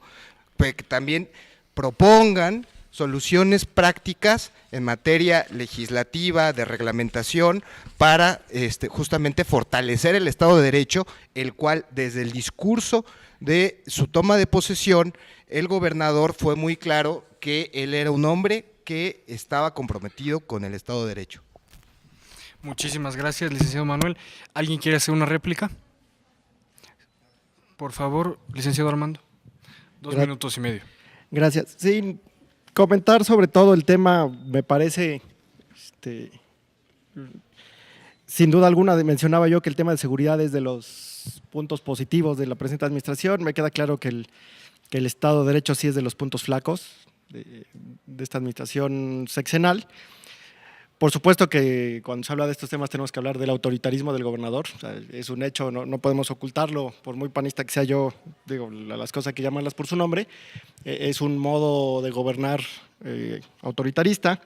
pues que también propongan soluciones prácticas en materia legislativa, de reglamentación, para justamente fortalecer el Estado de Derecho, el cual desde el discurso de su toma de posesión, el gobernador fue muy claro que él era un hombre que estaba comprometido con el Estado de Derecho. Muchísimas gracias, licenciado Manuel. ¿Alguien quiere hacer una réplica? Por favor, licenciado Armando. 2 minutos y medio. Gracias. Sí, comentar sobre todo el tema, me parece, sin duda alguna mencionaba yo que el tema de seguridad es de los puntos positivos de la presente administración. Me queda claro que el Estado de Derecho sí es de los puntos flacos de esta administración sexenal. Por supuesto que cuando se habla de estos temas tenemos que hablar del autoritarismo del gobernador. O sea, es un hecho, no podemos ocultarlo, por muy panista que sea yo, digo, las cosas que llamanlas por su nombre, es un modo de gobernar autoritarista.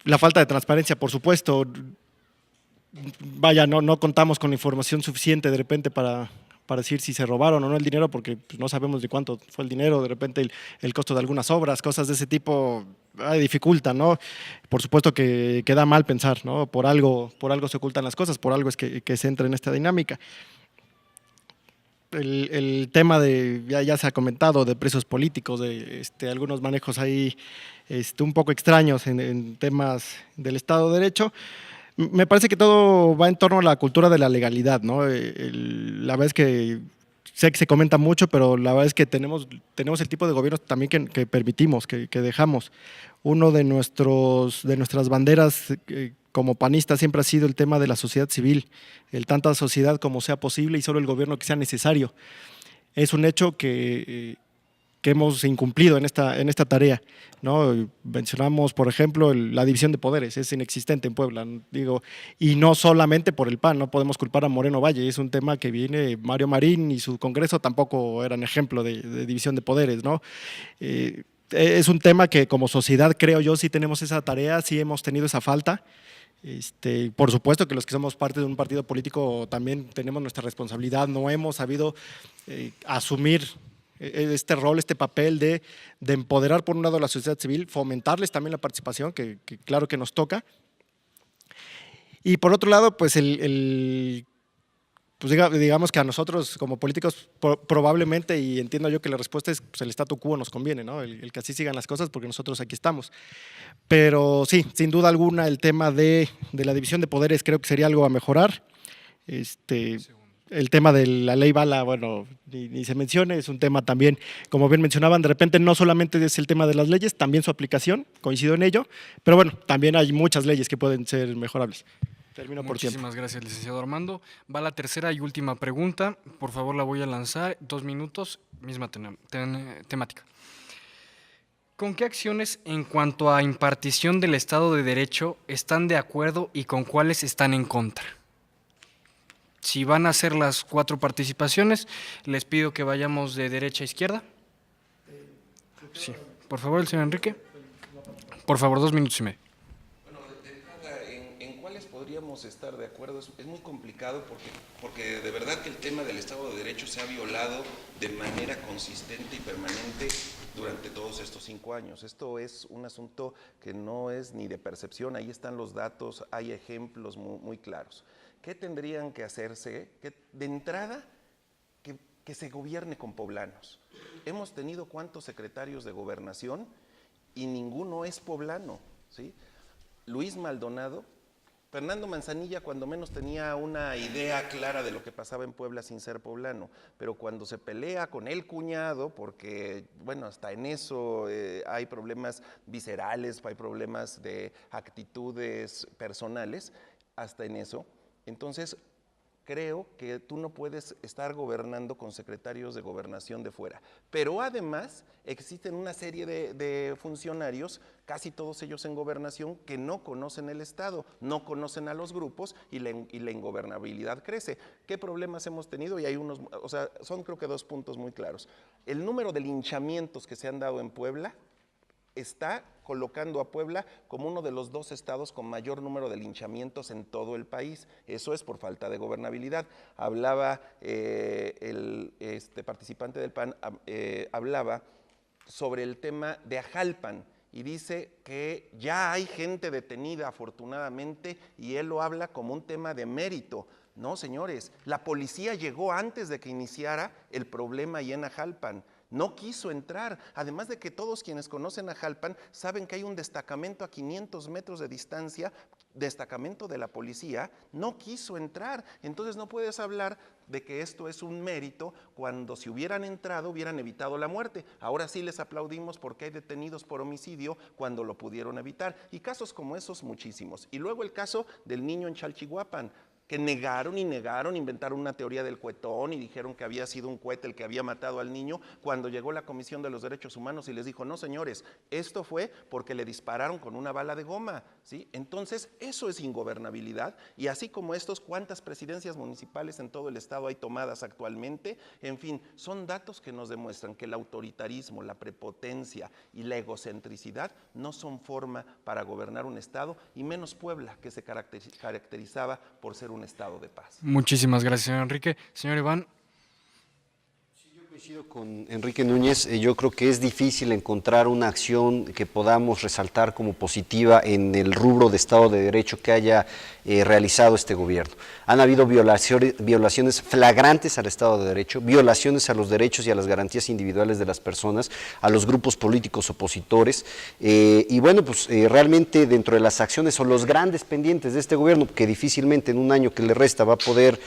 La falta de transparencia, por supuesto, vaya, no contamos con la información suficiente de repente para decir si se robaron o no el dinero, porque pues, no sabemos de cuánto fue el dinero, de repente el costo de algunas obras, cosas de ese tipo dificultan, ¿no? Por supuesto que da mal pensar, ¿no? Por algo se ocultan las cosas, por algo es que se entra en esta dinámica. El tema de, ya se ha comentado, de presos políticos, de algunos manejos ahí un poco extraños en temas del Estado de Derecho. Me parece que todo va en torno a la cultura de la legalidad, ¿no? La verdad es que sé que se comenta mucho, pero la verdad es que tenemos el tipo de gobierno también que permitimos, que dejamos. Uno de nuestras banderas como panistas siempre ha sido el tema de la sociedad civil, el tanta sociedad como sea posible y solo el gobierno que sea necesario. Es un hecho que hemos incumplido en esta tarea, ¿no? Mencionamos, por ejemplo, la división de poderes, es inexistente en Puebla, digo, y no solamente por el PAN, no podemos culpar a Moreno Valle, es un tema que viene Mario Marín y su Congreso tampoco eran ejemplo de división de poderes, ¿no? es un tema que como sociedad, creo yo, sí tenemos esa tarea, sí hemos tenido esa falta. Por supuesto que los que somos parte de un partido político también tenemos nuestra responsabilidad, no hemos sabido asumir este rol, este papel de empoderar por un lado a la sociedad civil, fomentarles también la participación, que claro que nos toca. Y por otro lado, pues pues digamos que a nosotros como políticos probablemente, y entiendo yo que la respuesta es pues el statu quo nos conviene, ¿no? El que así sigan las cosas porque nosotros aquí estamos. Pero sí, sin duda alguna el tema de la división de poderes creo que sería algo a mejorar. El tema de la ley Bala, bueno, ni se mencione, es un tema también, como bien mencionaban, de repente no solamente es el tema de las leyes, también su aplicación, coincido en ello, pero bueno, también hay muchas leyes que pueden ser mejorables. Termino por tiempo. Muchísimas gracias, licenciado Armando. Va la tercera y última pregunta. Por favor, la voy a lanzar. 2 minutos, misma temática. ¿Con qué acciones en cuanto a impartición del Estado de Derecho están de acuerdo y con cuáles están en contra? Si van a hacer las 4 participaciones, les pido que vayamos de derecha a izquierda. Sí. Por favor, el señor Enrique. Por favor, 2 minutos y medio. ¿En cuáles podríamos estar de acuerdo? Es muy complicado porque de verdad que el tema del Estado de Derecho se ha violado de manera consistente y permanente durante todos estos 5 años. Esto es un asunto que no es ni de percepción, ahí están los datos, hay ejemplos muy claros. ¿Qué tendrían que hacerse? De entrada, que se gobierne con poblanos. Hemos tenido cuántos secretarios de gobernación y ninguno es poblano, ¿sí? Luis Maldonado, Fernando Manzanilla cuando menos tenía una idea clara de lo que pasaba en Puebla sin ser poblano, pero cuando se pelea con el cuñado, porque bueno, hasta en eso hay problemas viscerales, hay problemas de actitudes personales, hasta en eso, entonces creo que tú no puedes estar gobernando con secretarios de gobernación de fuera. Pero además existen una serie de funcionarios, casi todos ellos en gobernación, que no conocen el Estado, no conocen a los grupos y la ingobernabilidad crece. ¿Qué problemas hemos tenido? Y hay unos, o sea, son creo que 2 puntos muy claros. El número de linchamientos que se han dado en Puebla está colocando a Puebla como uno de los 2 estados con mayor número de linchamientos en todo el país. Eso es por falta de gobernabilidad. Hablaba el participante del PAN, hablaba sobre el tema de Ajalpan y dice que ya hay gente detenida afortunadamente y él lo habla como un tema de mérito. No, señores, la policía llegó antes de que iniciara el problema ahí en Ajalpan. No quiso entrar, además de que todos quienes conocen a Jalpan saben que hay un destacamento a 500 metros de distancia, destacamento de la policía, no quiso entrar. Entonces no puedes hablar de que esto es un mérito cuando si hubieran entrado hubieran evitado la muerte. Ahora sí les aplaudimos porque hay detenidos por homicidio cuando lo pudieron evitar. Y casos como esos muchísimos. Y luego el caso del niño en Chalchihuapan, que negaron, inventaron una teoría del cuetón y dijeron que había sido un cohete el que había matado al niño, cuando llegó la Comisión de los Derechos Humanos y les dijo, no señores, esto fue porque le dispararon con una bala de goma, ¿sí? Entonces eso es ingobernabilidad y así como estos, ¿cuántas presidencias municipales en todo el estado hay tomadas actualmente? En fin, son datos que nos demuestran que el autoritarismo, la prepotencia y la egocentricidad no son forma para gobernar un estado y menos Puebla, que se caracterizaba por ser un estado de paz. Muchísimas gracias, señor Enrique. Señor Iván. Coincido con Enrique Núñez, yo creo que es difícil encontrar una acción que podamos resaltar como positiva en el rubro de Estado de Derecho que haya realizado este gobierno. Han habido violaciones flagrantes al Estado de Derecho, violaciones a los derechos y a las garantías individuales de las personas, a los grupos políticos opositores, y bueno, pues realmente dentro de las acciones son los grandes pendientes de este gobierno, que difícilmente en un año que le resta va a poder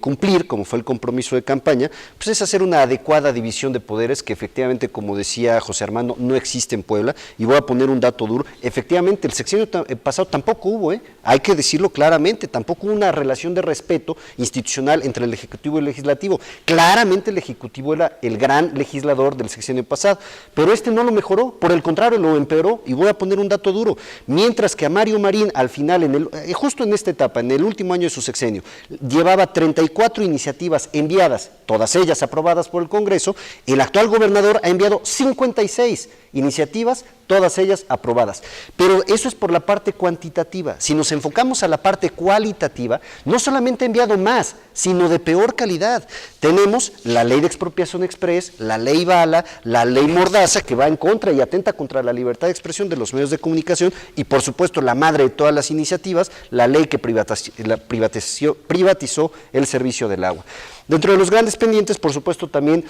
cumplir, como fue el compromiso de campaña, pues es hacer una adecuada división de poderes que efectivamente, como decía José Armando, no existe en Puebla. Y voy a poner un dato duro, efectivamente el sexenio pasado tampoco hubo, hay que decirlo claramente, tampoco hubo una relación de respeto institucional entre el Ejecutivo y el Legislativo. Claramente el Ejecutivo era el gran legislador del sexenio pasado, pero este no lo mejoró, por el contrario lo empeoró. Y voy a poner un dato duro, mientras que a Mario Marín al final, justo en esta etapa, en el último año de su sexenio, llevaba 34 iniciativas enviadas, todas ellas aprobadas por el Congreso, el actual gobernador ha enviado 56 iniciativas, todas ellas aprobadas. Pero eso es por la parte cuantitativa. Si nos enfocamos a la parte cualitativa, no solamente ha enviado más, sino de peor calidad. Tenemos la ley de expropiación express, la ley Bala, la ley Mordaza, que va en contra y atenta contra la libertad de expresión de los medios de comunicación, y por supuesto la madre de todas las iniciativas, la ley que privatizó el servicio del agua. Dentro de los grandes pendientes, por supuesto, también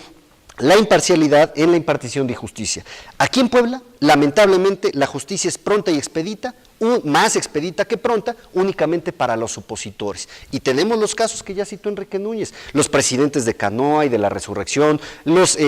la imparcialidad en la impartición de justicia. Aquí en Puebla, lamentablemente, la justicia es pronta y expedita, más expedita que pronta, únicamente para los opositores. Y tenemos los casos que ya citó Enrique Núñez, los presidentes de Canoa y de la Resurrección, los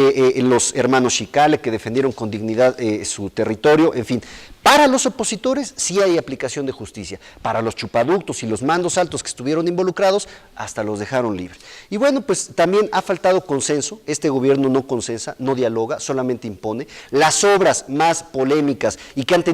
hermanos Xicale, que defendieron con dignidad su territorio, en fin. Para los opositores sí hay aplicación de justicia, para los chupaductos y los mandos altos que estuvieron involucrados, hasta los dejaron libres. Y bueno, pues también ha faltado consenso, este gobierno no consensa, no dialoga, solamente impone. Las obras más polémicas y que han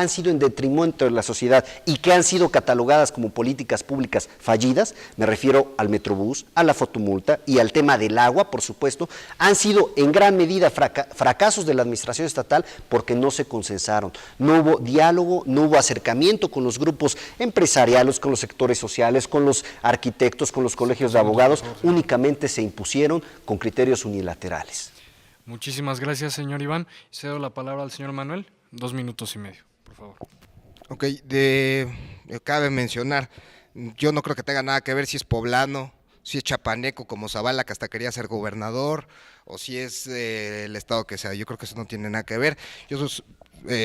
sido en detrimento de la sociedad y que han sido catalogadas como políticas públicas fallidas, me refiero al Metrobús, a la fotomulta y al tema del agua, por supuesto, han sido en gran medida fracasos de la administración estatal porque no se consensaron. No hubo diálogo, no hubo acercamiento con los grupos empresariales, con los sectores sociales, con los arquitectos, con los colegios de abogados, únicamente se impusieron con criterios unilaterales. Muchísimas gracias, señor Iván. Cedo la palabra al señor Manuel, 2 minutos y medio, por favor. Ok, cabe mencionar, yo no creo que tenga nada que ver si es poblano, si es chapaneco como Zavala, que hasta quería ser gobernador, o si es el estado que sea. Yo creo que eso no tiene nada que ver. Yo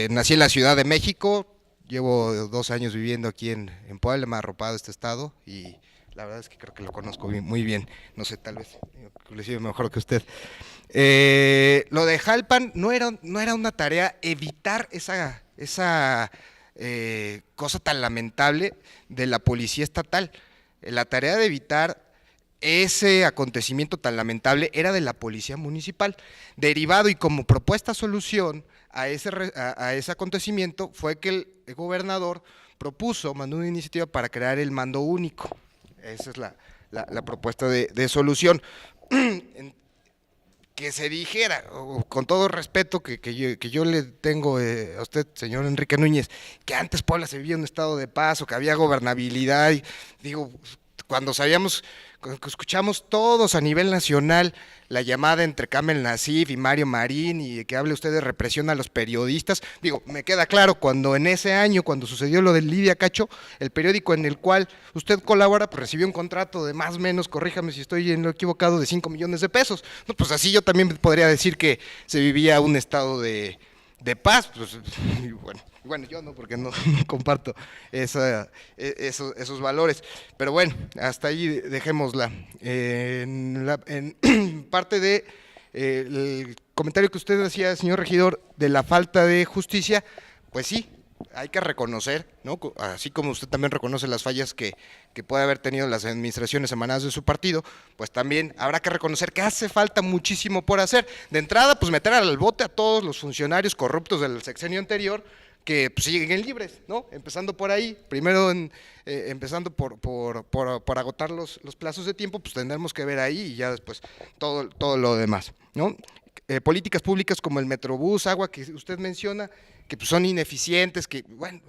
nací en la Ciudad de México, llevo 2 años viviendo aquí en Puebla, me ha arropado este estado y la verdad es que creo que lo conozco muy bien. No sé, tal vez inclusive mejor que usted. Lo de Jalpan no era una tarea evitar esa cosa tan lamentable de la policía estatal. La tarea de evitar ese acontecimiento tan lamentable era de la policía municipal. Derivado y como propuesta solución a ese acontecimiento fue que el gobernador mandó una iniciativa para crear el mando único. Esa es la propuesta de solución. Que se dijera, con todo respeto que yo le tengo a usted, señor Enrique Núñez, que antes Puebla se vivía en un estado de paz o que había gobernabilidad, y digo, cuando escuchamos todos a nivel nacional la llamada entre Kamel Nasif y Mario Marín y que hable usted de represión a los periodistas, digo, me queda claro, cuando en ese año, cuando sucedió lo de Lidia Cacho, el periódico en el cual usted colabora, pues recibió un contrato de más o menos, corríjame si estoy en lo equivocado, de 5 millones de pesos. No, pues así yo también podría decir que se vivía un estado de paz, pues bueno, yo no, porque no comparto esos valores, pero bueno, hasta ahí dejémosla. En parte de el comentario que usted hacía, señor regidor, de la falta de justicia, pues sí, hay que reconocer, ¿no? Así como usted también reconoce las fallas que puede haber tenido las administraciones emanadas de su partido, pues también habrá que reconocer que hace falta muchísimo por hacer. De entrada, pues meter al bote a todos los funcionarios corruptos del sexenio anterior, que pues, siguen libres, ¿no? Empezando por ahí, primero empezando por agotar los plazos de tiempo, pues tendremos que ver ahí y ya después todo lo demás, ¿no? Políticas públicas como el Metrobús, agua que usted menciona, que pues, son ineficientes, que bueno,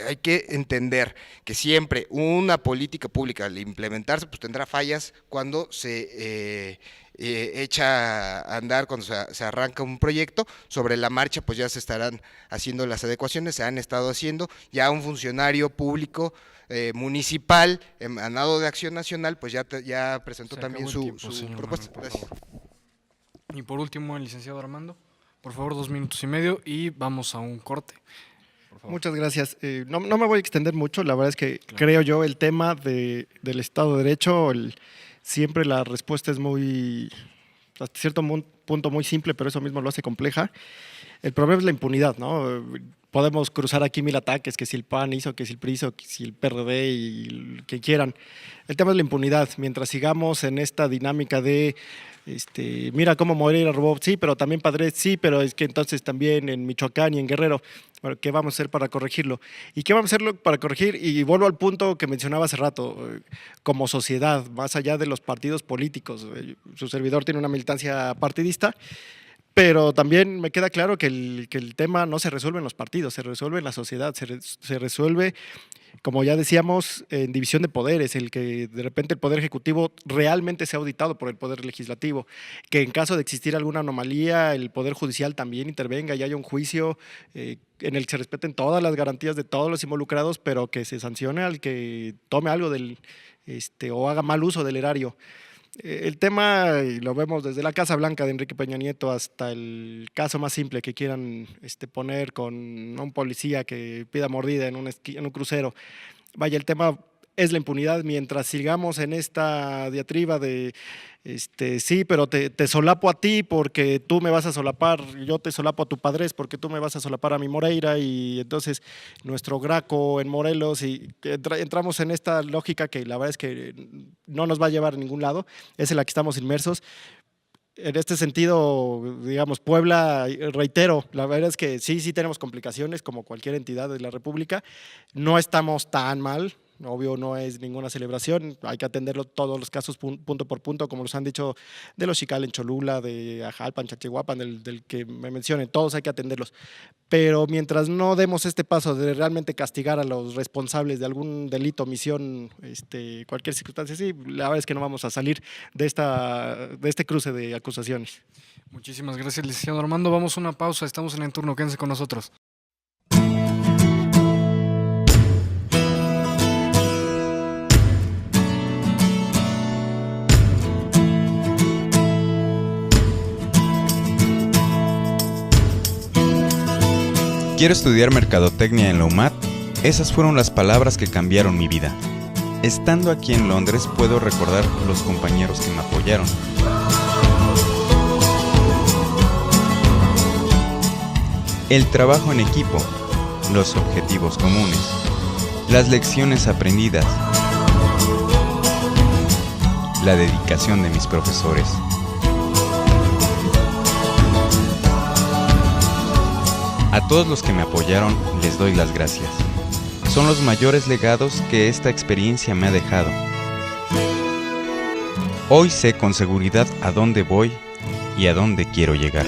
hay que entender que siempre una política pública al implementarse pues tendrá fallas cuando se echa a andar, cuando se arranca un proyecto. Sobre la marcha pues ya se estarán haciendo las adecuaciones, se han estado haciendo, ya un funcionario público municipal emanado de Acción Nacional pues ya presentó también su propuesta. Gracias. Y por último, el licenciado Armando, por favor, 2 minutos y medio y vamos a un corte. Muchas gracias. No me voy a extender mucho, la verdad es que creo yo el tema del Estado de Derecho, siempre la respuesta es hasta cierto punto muy simple, pero eso mismo lo hace compleja. El problema es la impunidad, ¿no? Podemos cruzar aquí 1000 ataques, que si el PAN hizo, que si el PRI hizo, que si el PRD y que quieran. El tema es la impunidad. Mientras sigamos en esta dinámica de Mira cómo Moreira robó, sí, pero también Padres, sí, pero es que entonces también en Michoacán y en Guerrero, bueno, ¿qué vamos a hacer para corregirlo? ¿Y qué vamos a hacer para corregir? Y vuelvo al punto que mencionaba hace rato, como sociedad, más allá de los partidos políticos. Su servidor tiene una militancia partidista, pero también me queda claro que el tema no se resuelve en los partidos, se resuelve en la sociedad, se resuelve, como ya decíamos, en división de poderes, el que de repente el Poder Ejecutivo realmente sea auditado por el Poder Legislativo, que en caso de existir alguna anomalía, el Poder Judicial también intervenga y haya un juicio en el que se respeten todas las garantías de todos los involucrados, pero que se sancione al que tome algo o haga mal uso del erario. El tema, y lo vemos desde la Casa Blanca de Enrique Peña Nieto hasta el caso más simple que quieran poner con un policía que pida mordida en un crucero. Vaya, el tema es la impunidad mientras sigamos en esta diatriba de sí, pero te solapo a ti porque tú me vas a solapar, yo te solapo a tu Padres porque tú me vas a solapar a mi Moreira, y entonces nuestro Graco en Morelos, y entramos en esta lógica que la verdad es que no nos va a llevar a ningún lado, es en la que estamos inmersos. En este sentido, digamos, Puebla, reitero, la verdad es que sí tenemos complicaciones como cualquier entidad de la República, no estamos tan mal. Obvio, no es ninguna celebración, hay que atenderlo todos los casos punto por punto, como los han dicho de los Xical en Cholula, de Ajalpan, Chachihuapan, del que me mencionen, todos hay que atenderlos. Pero mientras no demos este paso de realmente castigar a los responsables de algún delito, omisión, cualquier circunstancia así, la verdad es que no vamos a salir de este cruce de acusaciones. Muchísimas gracias, licenciado Armando. Vamos a una pausa, estamos en el turno, quédense con nosotros. Quiero estudiar mercadotecnia en la UMaT. Esas fueron las palabras que cambiaron mi vida. Estando aquí en Londres puedo recordar los compañeros que me apoyaron. El trabajo en equipo, los objetivos comunes, las lecciones aprendidas, la dedicación de mis profesores. A todos los que me apoyaron les doy las gracias. Son los mayores legados que esta experiencia me ha dejado. Hoy sé con seguridad a dónde voy y a dónde quiero llegar.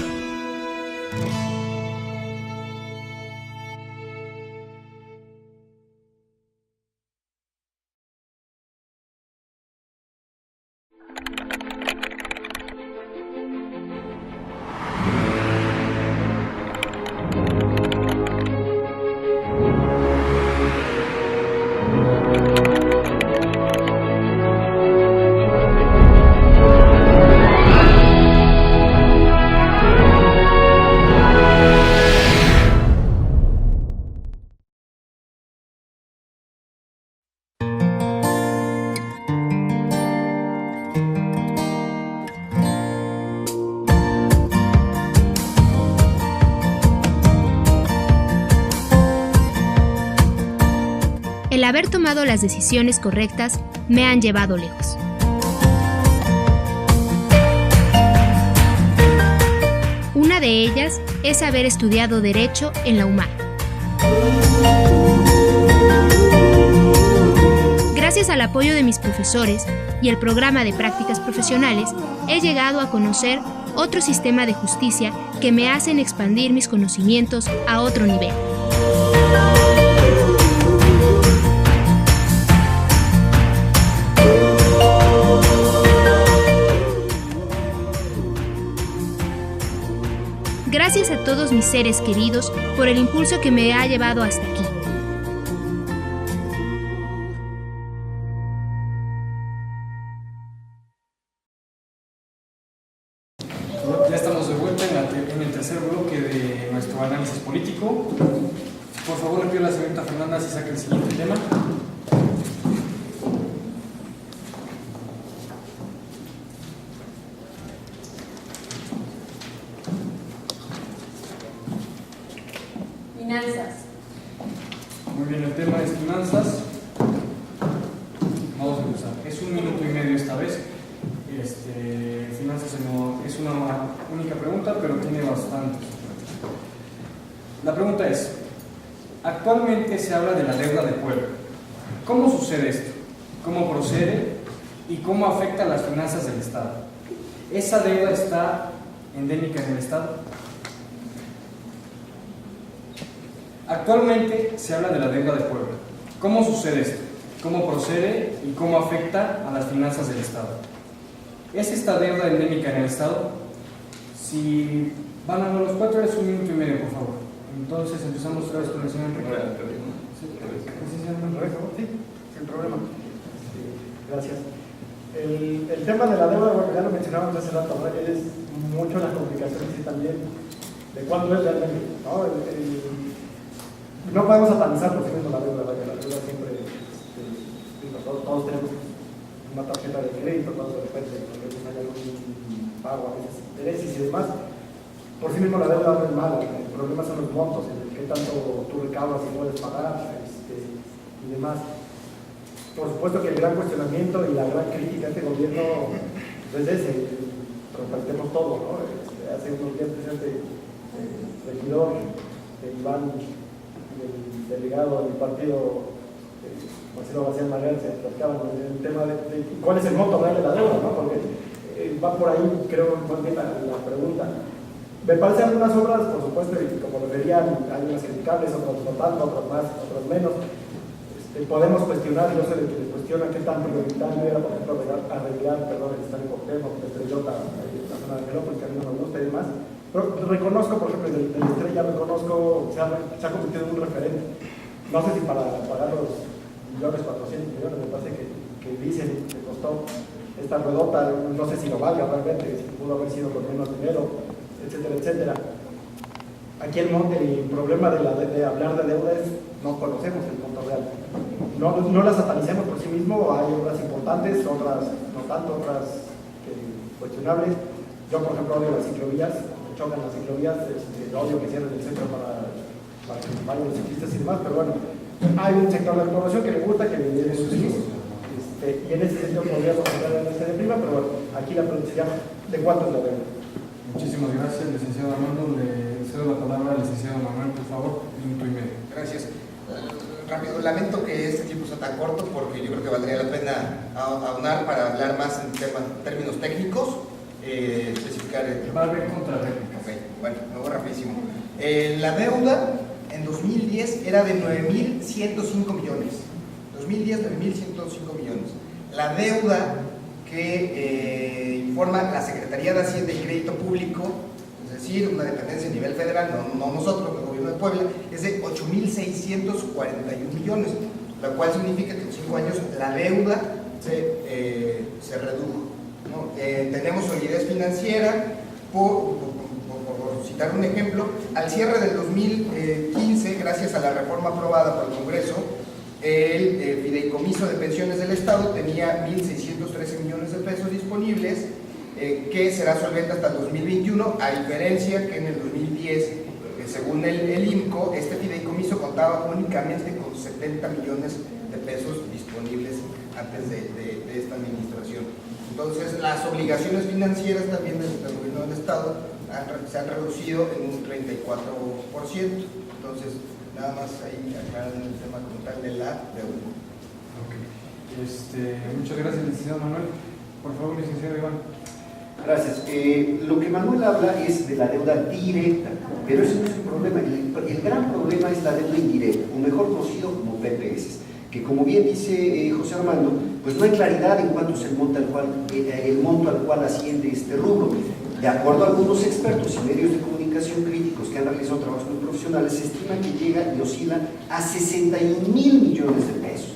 El haber tomado las decisiones correctas me han llevado lejos. Una de ellas es haber estudiado Derecho en la UMaT. Gracias al apoyo de mis profesores y el programa de prácticas profesionales, he llegado a conocer otro sistema de justicia que me hacen expandir mis conocimientos a otro nivel. Gracias a todos mis seres queridos por el impulso que me ha llevado hasta aquí. Ya estamos de vuelta en el tercer bloque de nuestro análisis político. Por favor, le pido a la señorita Fernanda si saca el siguiente tema. Finanzas. Muy bien, el tema es finanzas. Vamos a empezar. Es 1 minuto y medio esta vez. finanzas es una única pregunta, pero tiene bastantes. La pregunta es, actualmente se habla de la deuda de Puebla. ¿Cómo sucede esto? ¿Cómo procede? ¿Y cómo afecta a las finanzas del Estado? ¿Esa deuda está endémica en el Estado? Actualmente se habla de la deuda de Puebla. ¿Cómo sucede esto? ¿Cómo procede y cómo afecta a las finanzas del Estado? ¿Es esta deuda endémica en el Estado? Si van a los 4 es 1 minuto y medio, por favor. Entonces empezamos otra vez con el señor Enrique. Sí, sin problema. Gracias. El tema de la deuda, bueno, ya lo mencionábamos hace rato, ¿no? Es mucho las complicaciones y también de cuándo es realmente, ¿no? No podemos satanizar por sí mismo la deuda, la deuda siempre, todos tenemos una tarjeta de crédito, todos de repente hay algún pago, a veces intereses y demás. Por sí mismo la deuda no es mala, el problema son los montos, en el que tanto tú recaudas y puedes pagar y demás. Por supuesto que el gran cuestionamiento y la gran crítica a este gobierno es ese, repartemos todo, ¿no? Hace unos días el regidor Iván, el delegado del partido Marcelo García Maguer, se acercaban en el tema de cuál es el monto real de la deuda, ¿no? Porque va por ahí, creo, más bien la pregunta. Me parecen algunas obras, por supuesto, y como lo verían, hay unas criticables, otras no tanto, otras más, otras menos. Podemos cuestionar, yo sé de que les cuestiona qué tan prioritario era, por ejemplo, arreglar el estadio Cuauhtémoc, Estrellota, la zona de Melópolis, que a mí no me gusta y demás. Pero reconozco, por ejemplo, del Estrella, se ha convertido en un referente. No sé si para pagar los 1.400.000.000, me parece que dicen que costó esta ruedota, no sé si lo valga realmente, si pudo haber sido con menos dinero, etcétera, etcétera. Aquí el problema de hablar de deuda es no conocemos el monto real. No las satanicemos por sí mismo, hay obras importantes, otras no tanto, otras cuestionables. Yo, por ejemplo, odio las ciclovías, chocan las ciclovías, odio que cierren el centro para que vayan los ciclistas y demás, pero bueno, hay un sector de la población que le gusta que le den sus hijos. Y en ese sentido podríamos hablar de prima, pero bueno, aquí la pregunta sería, ¿de cuánto es la deuda? Muchísimas gracias, licenciado Armando. Le cedo la palabra al licenciado Manuel, por favor, 1 minuto y medio. Gracias. Rápido, lamento que este tiempo sea tan corto porque yo creo que valdría la pena aunar para hablar más en términos técnicos, especificar. Va a haber contrarréplica. Ok, bueno, me voy rapidísimo. La deuda en 2010 era de 9.105 millones. 2010, 9.105 millones. La deuda que informa la Secretaría de Hacienda y Crédito Público, es decir, una dependencia a nivel federal, no nosotros, el gobierno de Puebla, es de 8.641 millones, lo cual significa que en 5 años la deuda se redujo, ¿no? Tenemos solidez financiera, por citar un ejemplo, al cierre del 2015, gracias a la reforma aprobada por el Congreso, el fideicomiso de pensiones del Estado tenía 1.613 millones de pesos disponibles, que será solvente hasta el 2021, a diferencia que en el 2010, según el IMCO, este fideicomiso contaba únicamente con 70 millones de pesos disponibles antes de esta administración. Entonces, las obligaciones financieras también del gobierno del Estado se han reducido en un 34%. Entonces, nada más ahí aclaran el tema como tal de la deuda. Okay. Muchas gracias, licenciado Manuel. Por favor, licenciado Iván. Gracias. Lo que Manuel habla es de la deuda directa, pero eso no es un problema. El gran problema es la deuda indirecta, o mejor conocido como PPS, que como bien dice José Armando, pues no hay claridad en cuánto es el monto al cual asciende este rubro. De acuerdo a algunos expertos y medios de comunicación críticos que han realizado trabajos muy profesionales, se estima que llega y oscila a 61.000 millones de pesos.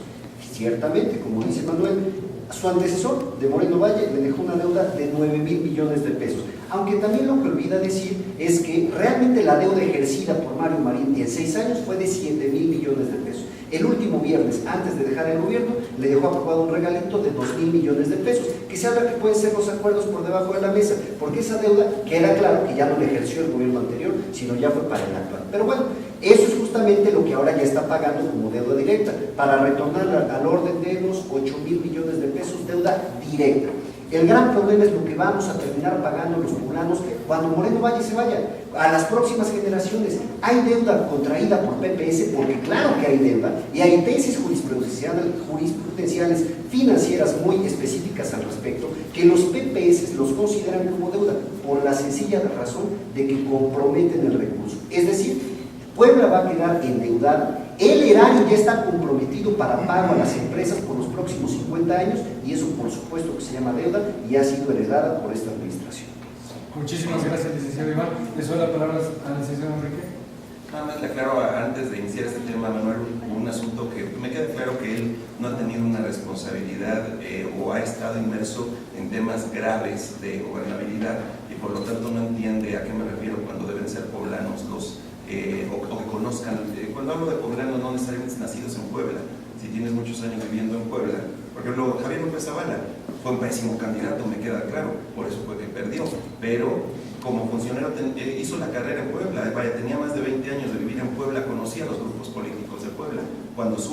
Ciertamente, como dice Manuel, su antecesor de Moreno Valle le dejó una deuda de 9.000 millones de pesos. Aunque también lo que olvida decir es que realmente la deuda ejercida por Mario Marín en 6 años fue de 7.000 millones de pesos. El último viernes, antes de dejar el gobierno, le dejó aprobado un regalito de 2.000 millones de pesos, que se habla que pueden ser los acuerdos por debajo de la mesa, porque esa deuda queda claro que ya no le ejerció el gobierno anterior, sino ya fue para el actual. Pero bueno, eso es justamente lo que ahora ya está pagando como deuda directa, para retornar al orden de los 8.000 millones de pesos deuda directa. El gran problema es lo que vamos a terminar pagando los poblanos cuando Moreno vaya y se vaya. A las próximas generaciones, hay deuda contraída por PPS, porque claro que hay deuda, y hay tesis jurisprudenciales financieras muy específicas al respecto, que los PPS los consideran como deuda, por la sencilla razón de que comprometen el recurso. Es decir, Puebla va a quedar endeudada, el erario ya está comprometido para pago a las empresas por los próximos 50 años, y eso por supuesto que se llama deuda y ha sido heredada por esta administración. Muchísimas gracias, licenciado Iván. Le doy la palabra al licenciado Enrique. Nada más le aclaro antes de iniciar este tema, Manuel, un asunto que me queda claro que él no ha tenido una responsabilidad o ha estado inmerso en temas graves de gobernabilidad y por lo tanto no entiende a qué me refiero cuando deben ser poblanos los o que conozcan. Cuando hablo de poblanos no necesariamente nacidos en Puebla, si tienes muchos años viviendo en Puebla. Por ejemplo, Javier López Zavala fue un pésimo candidato, me queda claro, por eso fue que perdió, pero como funcionario hizo la carrera en Puebla, vaya, tenía más de 20 años de vivir en Puebla, conocía los grupos políticos de Puebla. Cuando se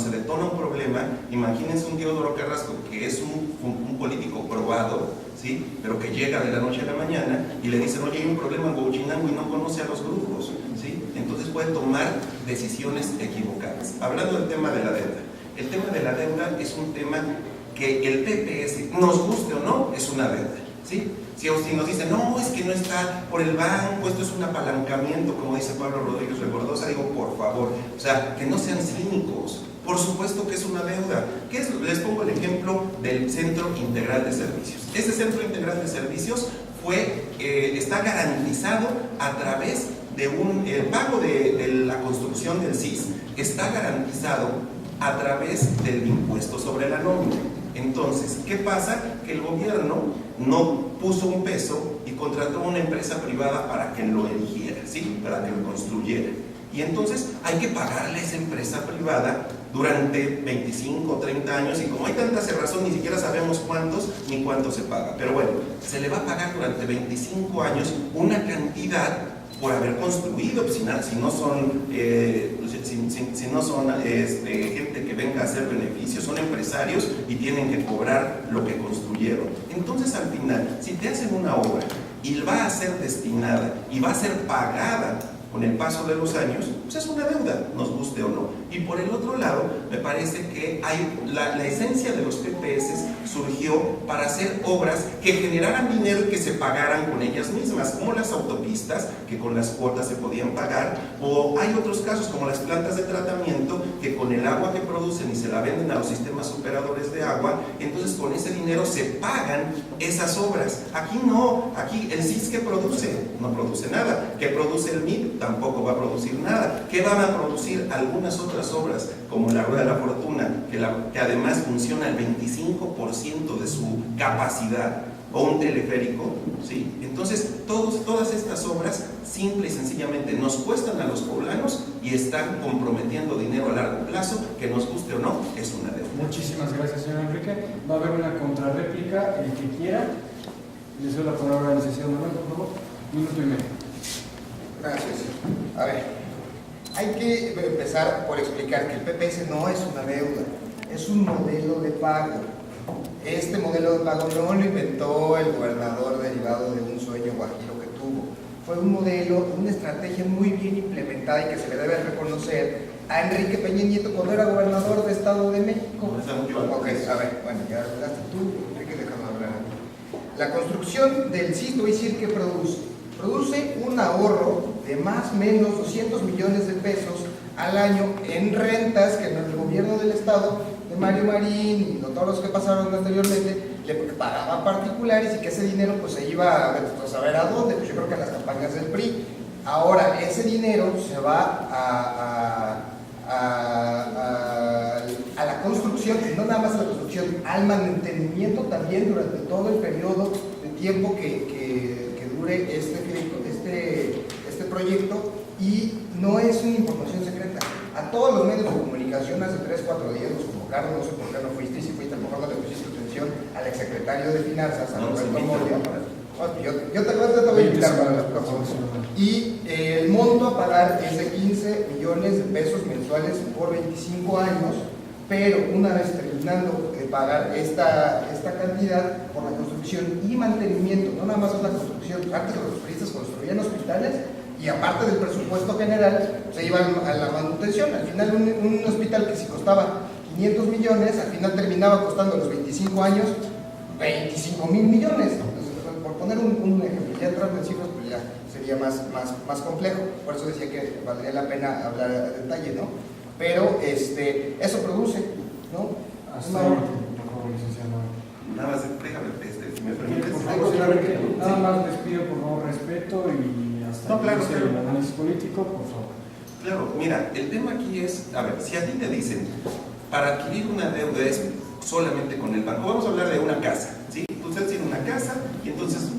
detona un problema, imagínense un Diodoro Carrasco, que es un político probado, ¿sí? Pero que llega de la noche a la mañana y le dicen, oye, hay un problema en Huachinango y no conoce a los grupos, ¿sí? Entonces puede tomar decisiones equivocadas. Hablando del tema de la deuda, el tema de la deuda es un tema que el PPS, nos guste o no, es una deuda, ¿sí? Si nos dicen, no, es que no está por el banco, esto es un apalancamiento, como dice Pablo Rodríguez Rebordosa, digo, por favor, o sea, que no sean cínicos, por supuesto que es una deuda. ¿Qué es? Les pongo el ejemplo del Centro Integral de Servicios. Ese Centro Integral de Servicios está garantizado a través de el pago de la construcción del CIS, está garantizado a través del impuesto sobre la nómina. Entonces, ¿qué pasa? Que el gobierno no puso un peso y contrató a una empresa privada para que lo eligiera, ¿sí? Para que lo construyera. Y entonces hay que pagarle a esa empresa privada durante 25 o 30 años, y como hay tanta cerrazón ni siquiera sabemos cuántos ni cuánto se paga. Pero bueno, se le va a pagar durante 25 años una cantidad por haber construido, si no son gente que venga a hacer beneficios, son empresarios y tienen que cobrar lo que construyeron. Entonces al final, si te hacen una obra y va a ser destinada y va a ser pagada con el paso de los años, pues es una deuda, nos guste o no. Y por el otro lado, me parece que la esencia de los PPS surgió para hacer obras que generaran dinero y que se pagaran con ellas mismas, como las autopistas, que con las cuotas se podían pagar, o hay otros casos como las plantas de tratamiento, que con el agua que producen y se la venden a los sistemas operadores de agua, entonces con ese dinero se pagan esas obras. Aquí no, aquí el CIS, ¿qué produce? No produce nada. ¿Qué produce el MIT? Tampoco va a producir nada. ¿Qué van a producir? Algunas otras obras, como la Rueda de la Fortuna, que además funciona al 25% de su capacidad, o un teleférico, ¿sí? Entonces, todas estas obras, simple y sencillamente, nos cuestan a los poblanos y están comprometiendo dinero a largo plazo, que nos guste o no, es una deuda. Muchísimas gracias, señor Enrique. Va a haber una contrarréplica, el que quiera. Les doy la palabra al licenciado Manuel, por favor. Minuto y medio. Gracias. A ver, hay que empezar por explicar que el PPS no es una deuda, es un modelo de pago. Este modelo de pago no lo inventó el gobernador derivado de un sueño guajiro que tuvo. Fue un modelo, una estrategia muy bien implementada y que se le debe reconocer a Enrique Peña Nieto cuando era gobernador del Estado de México. Ok, a ver, bueno, ya hablaste tú, Enrique, déjame hablar. La construcción del CIS, voy a decir que produce un ahorro de más o menos 200 millones de pesos al año en rentas que en el gobierno del Estado de Mario Marín y todos los que pasaron anteriormente le pagaban particulares, y que ese dinero pues se iba a saber a dónde, pues yo creo que a las campañas del PRI. Ahora ese dinero se va a la construcción, y no nada más a la construcción, al mantenimiento también durante todo el periodo de tiempo que dure este proyecto, y no es una información secreta. A todos los medios de comunicación hace 3-4 días nos convocaron, no sé por qué no fuiste, y si fuiste a lo mejor no le pusiste atención al exsecretario de Finanzas, a Roberto Moya. Yo te voy a invitar para la próxima. Y el monto a pagar es de 15 millones de pesos mensuales por 25 años, pero una vez terminando de pagar esta cantidad por la construcción y mantenimiento, no nada más es la construcción, antes los turistas construían hospitales y aparte del presupuesto general se iban a la manutención. Al final un hospital que si costaba 500 millones, al final terminaba costando a los 25 años 25,000 millones. Entonces, por poner un ejemplo, ya entrando en cifras pues ya sería más complejo, por eso decía que valdría la pena hablar a detalle, ¿no? Pero eso produce, ¿no? Hasta ahora, por favor, licenciado. Nada más, déjame, si me permites. Por favor, nada más les pido por favor respeto y hasta claro, el análisis político, por favor. Claro, mira, el tema aquí es, a ver, si a ti te dicen, para adquirir una deuda es solamente con el banco, vamos a hablar de una casa, ¿sí? Usted tiene una casa y entonces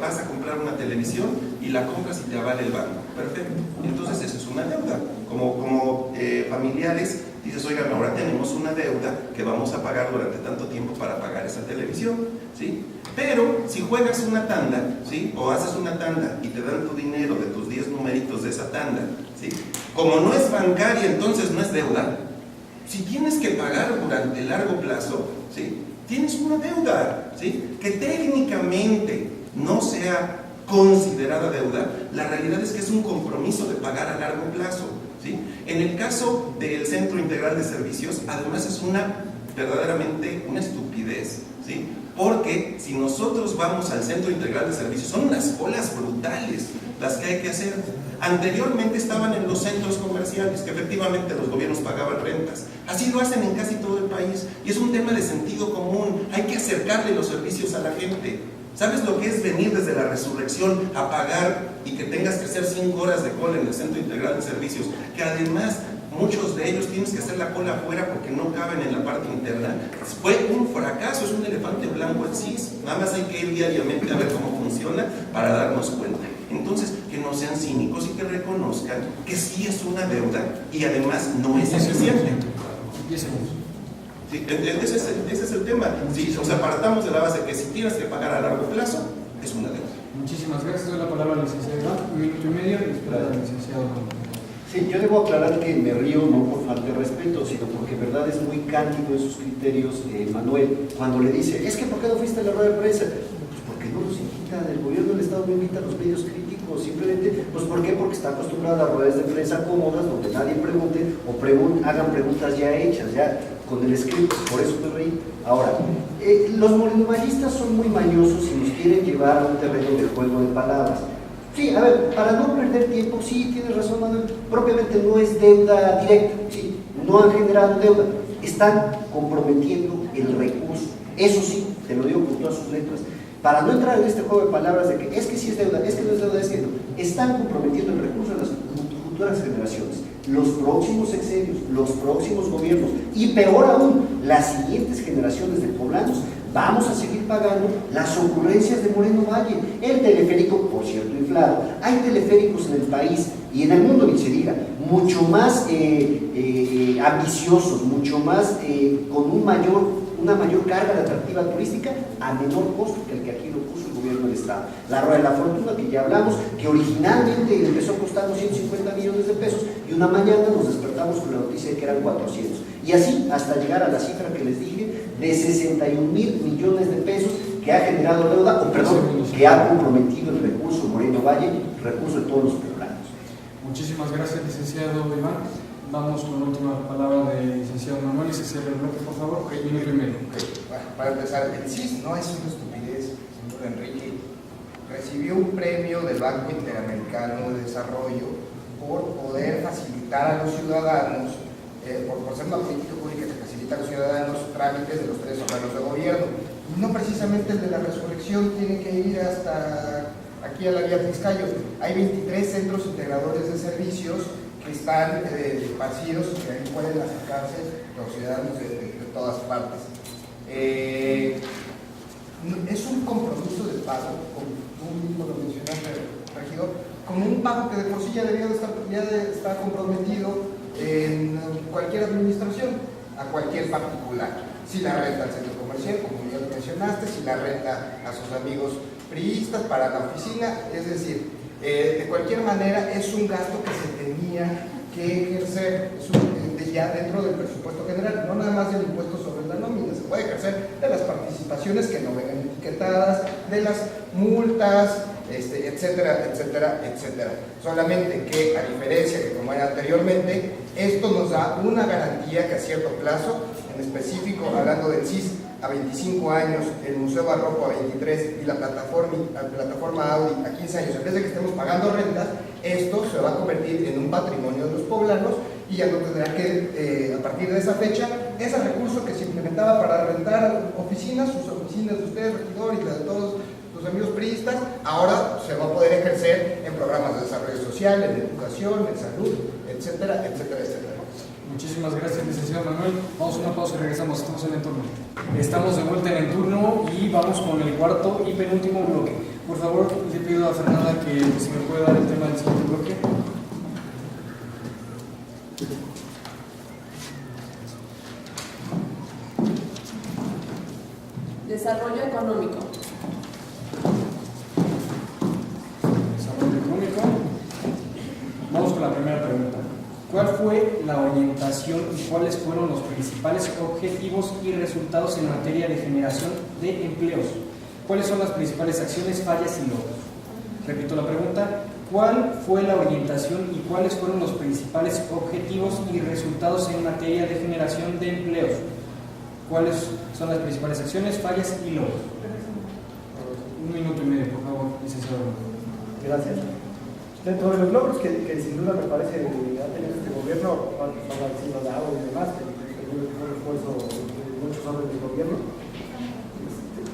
vas a comprar una televisión y la compras y te avala el banco, perfecto, entonces eso es una deuda. Como familiares dices, oigan, ahora tenemos una deuda que vamos a pagar durante tanto tiempo para pagar esa televisión, ¿sí? Pero si juegas una tanda, ¿sí? O haces una tanda y te dan tu dinero de tus 10 numeritos de esa tanda, ¿sí? Como no es bancaria, entonces no es deuda. Si tienes que pagar durante largo plazo, ¿sí? Tienes una deuda, ¿sí? Que técnicamente no sea considerada deuda, la realidad es que es un compromiso de pagar a largo plazo, ¿sí? En el caso del Centro Integral de Servicios, además es verdaderamente una estupidez, ¿sí? Porque si nosotros vamos al Centro Integral de Servicios, son unas colas brutales las que hay que hacer. Anteriormente estaban en los centros comerciales, que efectivamente los gobiernos pagaban rentas. Así lo hacen en casi todo el país. Y es un tema de sentido común. Hay que acercarle los servicios a la gente. ¿Sabes lo que es venir desde la Resurrección a pagar y que tengas que hacer 5 horas de cola en el Centro Integral de Servicios? Que además muchos de ellos tienes que hacer la cola afuera porque no caben en la parte interna. Fue un fracaso, es un elefante blanco el CIS. Nada más hay que ir diariamente a ver cómo funciona para darnos cuenta. Entonces, que no sean cínicos y que reconozcan que sí es una deuda y además no es eficiente. 10 segundos. Sí, ese es el tema. Sí, o sea, partamos de la base que si tienes que pagar a largo plazo, es una deuda. Muchísimas gracias. Doy la palabra al licenciado Iván. 1 minuto y medio y espera al licenciado. Sí, yo debo aclarar que me río no por falta de respeto, sino porque en verdad es muy cándido en sus criterios, Manuel, cuando le dice, es que ¿por qué no fuiste a la rueda de prensa? Pues porque no los invita, el gobierno del Estado no invita a los medios críticos, simplemente, pues ¿por qué? Porque está acostumbrado a ruedas de prensa cómodas, donde nadie pregunte o hagan preguntas ya hechas, ya con el script, por eso me reí. Ahora, los morenovallistas son muy mañosos y nos quieren llevar a un terreno de juego de palabras. Sí, a ver, para no perder tiempo, sí, tienes razón, Manuel, propiamente no es deuda directa, sí, no han generado deuda, están comprometiendo el recurso, eso sí, te lo digo con todas sus letras, para no entrar en este juego de palabras de que es que sí es deuda, es que no es deuda, es que no, están comprometiendo el recurso de las futuras generaciones, los próximos sexenios, los próximos gobiernos, y peor aún, las siguientes generaciones de poblanos. Vamos a seguir pagando las ocurrencias de Moreno Valle. El teleférico, por cierto, inflado. Hay teleféricos en el país y en el mundo, ni se diga, mucho más ambiciosos, mucho más con una mayor carga de atractiva turística a menor costo que el que aquí lo puso el gobierno del Estado. La Rueda de la Fortuna, que ya hablamos, que originalmente empezó costando 150 millones de pesos y una mañana nos despertamos con la noticia de que eran 400. Y así hasta llegar a la cifra que les dije de 61,000 millones de pesos que ha generado deuda, o perdón, que ha comprometido el recurso Moreno Valle, recurso de todos los poblanos. Muchísimas gracias, licenciado Iván. Vamos con la última palabra del licenciado Manuel y se cierra el bloque, por favor. Minuto y medio. Bueno, para empezar, el CIS no es una estupidez, señor Enrique. Recibió un premio del Banco Interamericano de Desarrollo por poder facilitar a los ciudadanos, por ser una política pública que facilita a los ciudadanos trámites de los 3 órganos de gobierno. Y no precisamente el de la resurrección tiene que ir hasta aquí a la vía Tizcayo. Hay 23 centros integradores de servicios que están esparcidos y que ahí pueden acercarse los ciudadanos de todas partes. Es un compromiso de pago, como tú mismo lo mencionaste, regidor, con un pago que de por sí ya debía de estar comprometido en cualquier administración, a cualquier particular. Si la renta al centro comercial, como ya lo mencionaste, si la renta a sus amigos priistas para la oficina, es decir, de cualquier manera es un gasto que se tenía que ejercer, y ya dentro del presupuesto general, no nada más del impuesto sobre la nómina, se puede ejercer de las participaciones que no vengan etiquetadas, de las multas, etcétera, etcétera, etcétera. Solamente que, a diferencia que como era anteriormente, esto nos da una garantía que a cierto plazo, en específico hablando del CIS a 25 años, el Museo Barroco a 23 y la plataforma Audi a 15 años, en vez de que estemos pagando rentas, esto se va a convertir en un patrimonio de los poblanos y ya no tendrá que, a partir de esa fecha, ese recurso que se implementaba para rentar oficinas, sus oficinas de ustedes, regidor, y la de todos sus amigos priistas, ahora se va a poder ejercer en programas de desarrollo social, en educación, en salud, etcétera, etcétera, etcétera. Muchísimas gracias, licenciado Manuel. Vamos a una pausa y regresamos. Estamos en el turno. Estamos de vuelta en el turno y vamos con el cuarto y penúltimo bloque. Por favor, le pido a Fernanda que si me puede dar el tema del siguiente bloque. Desarrollo económico. Desarrollo económico. Vamos con la primera pregunta. ¿Cuál fue la orientación y cuáles fueron los principales objetivos y resultados en materia de generación de empleos? ¿Cuáles son las principales acciones, fallas y logros? Repito la pregunta. ¿Cuál fue la orientación y cuáles fueron los principales objetivos y resultados en materia de generación de empleos? ¿Cuáles son las principales acciones, fallas y logros? 1 minuto y medio, por favor, licenciado. Gracias. Dentro de los logros que sin duda me parece que ha tenido este gobierno, para decir los de agua y demás, que fue un esfuerzo de muchos hombres del gobierno,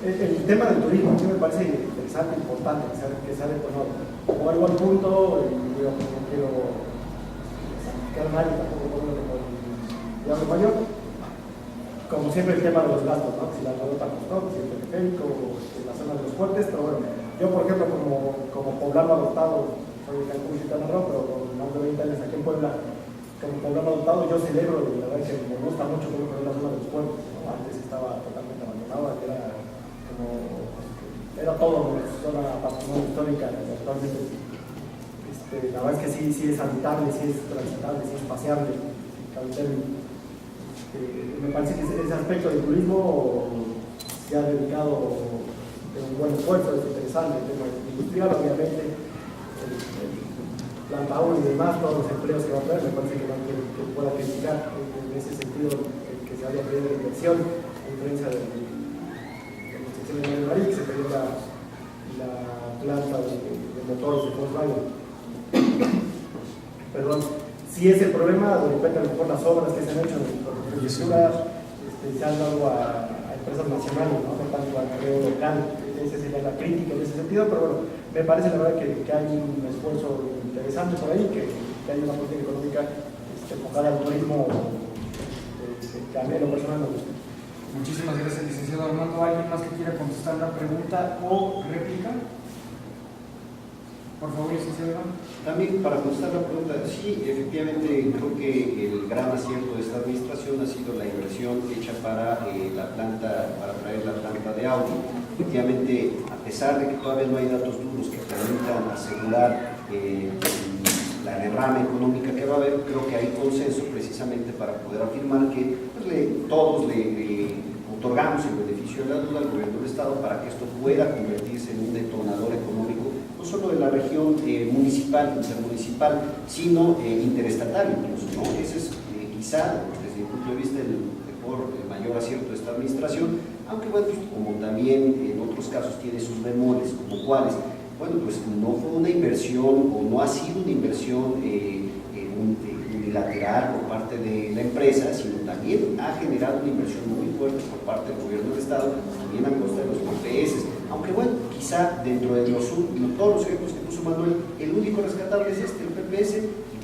el tema del turismo a mí me parece interesante, importante, que se ha retomado. Como algo al punto, no quiero sacrificar a nadie, tampoco ponerlo como el diablo mayor. Como siempre el tema de los gastos, ¿no? Si la ruta costó, si el periférico, la zona de los puertos, pero bueno, yo por ejemplo como poblano adoptado, soy de Cancún, Quintana Roo, pero con más de 20 años aquí en Puebla, como poblano adoptado, yo celebro, y la verdad que me gusta mucho cómo quedó la zona de los puertos, ¿no? Antes estaba totalmente abandonada, que era todo una zona patrimonio histórica, actualmente la verdad es que sí es habitable, sí es transitable, sí es paseable, me parece que ese aspecto del turismo se ha dedicado un buen esfuerzo, es interesante, el tema industrial, obviamente, el planta agua y demás, todos los empleos que va a haber, me parece que no que pueda criticar en ese sentido que se haya pedido la inversión, a diferencia de la sección de Marí, que se pidió la planta de motores de Volkswagen. Perdón. Si es el problema, de repente a lo mejor las obras que se han hecho en infraestructura se han dado a empresas nacionales, no tanto al mercado local. Esa sería la crítica en ese sentido, pero bueno, me parece la verdad que hay un esfuerzo interesante por ahí, que hay una política económica enfocada al turismo que a mí en lo personal me gusta. Muchísimas gracias, licenciado Armando. ¿Alguien más que quiera contestar una pregunta o réplica? Por favor, licenciado. También para contestar la pregunta, sí, efectivamente creo que el gran acierto de esta administración ha sido la inversión hecha para traer la planta de Audi. Efectivamente, a pesar de que todavía no hay datos duros que permitan asegurar la derrama económica que va a haber, creo que hay consenso precisamente para poder afirmar que todos le otorgamos el beneficio de la duda al gobierno del Estado para que esto pueda convertirse en un detonador económico no solo de la región municipal, intermunicipal, sino interestatal incluso, ¿no? Ese es quizá, desde mi punto de vista, el mayor acierto de esta administración, aunque bueno, pues, como también en otros casos tiene sus bemoles, como cuáles, bueno, pues no fue una inversión o no ha sido una inversión unilateral por parte de la empresa, sino también ha generado una inversión muy fuerte por parte del gobierno del Estado, también a costa de los PPS. Aunque bueno, quizá dentro de todos los ejemplos que puso Manuel, el único rescatable es el PPS,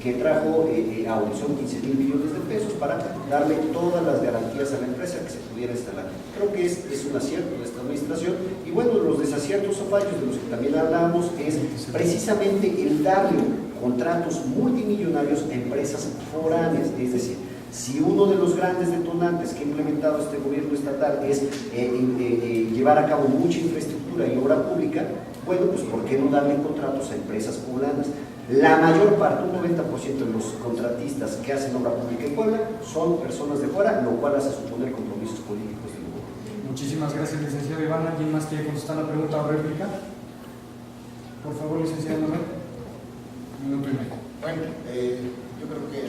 que trajo a Horizon 15,000 millones de pesos para darle todas las garantías a la empresa que se pudiera instalar. Creo que es un acierto de esta administración. Y bueno, los desaciertos o fallos de los que también hablábamos es precisamente el darle contratos multimillonarios a empresas foráneas, es decir, si uno de los grandes detonantes que ha implementado este gobierno estatal es llevar a cabo mucha infraestructura y obra pública, bueno, pues ¿por qué no darle contratos a empresas poblanas? La mayor parte, un 90% de los contratistas que hacen obra pública en Puebla son personas de fuera, lo cual hace suponer compromisos políticos del gobierno. Muchísimas gracias, licenciado Iván. ¿Alguien más quiere contestar la pregunta o réplica? Por favor, licenciado Manuel. Minuto y medio. Bueno, yo creo que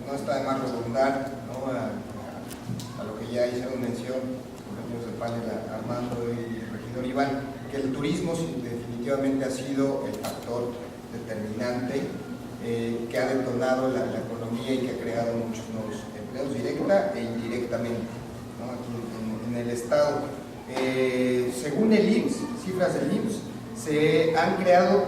no está de más redundar, ¿no? a lo que ya hicieron mención compañeros del panel, Armando y el regidor Iván, que el turismo definitivamente ha sido el factor determinante que ha detonado la economía y que ha creado muchos nuevos empleos directa e indirectamente, ¿no? Aquí en el estado. Según el IMSS, cifras del IMSS, se han creado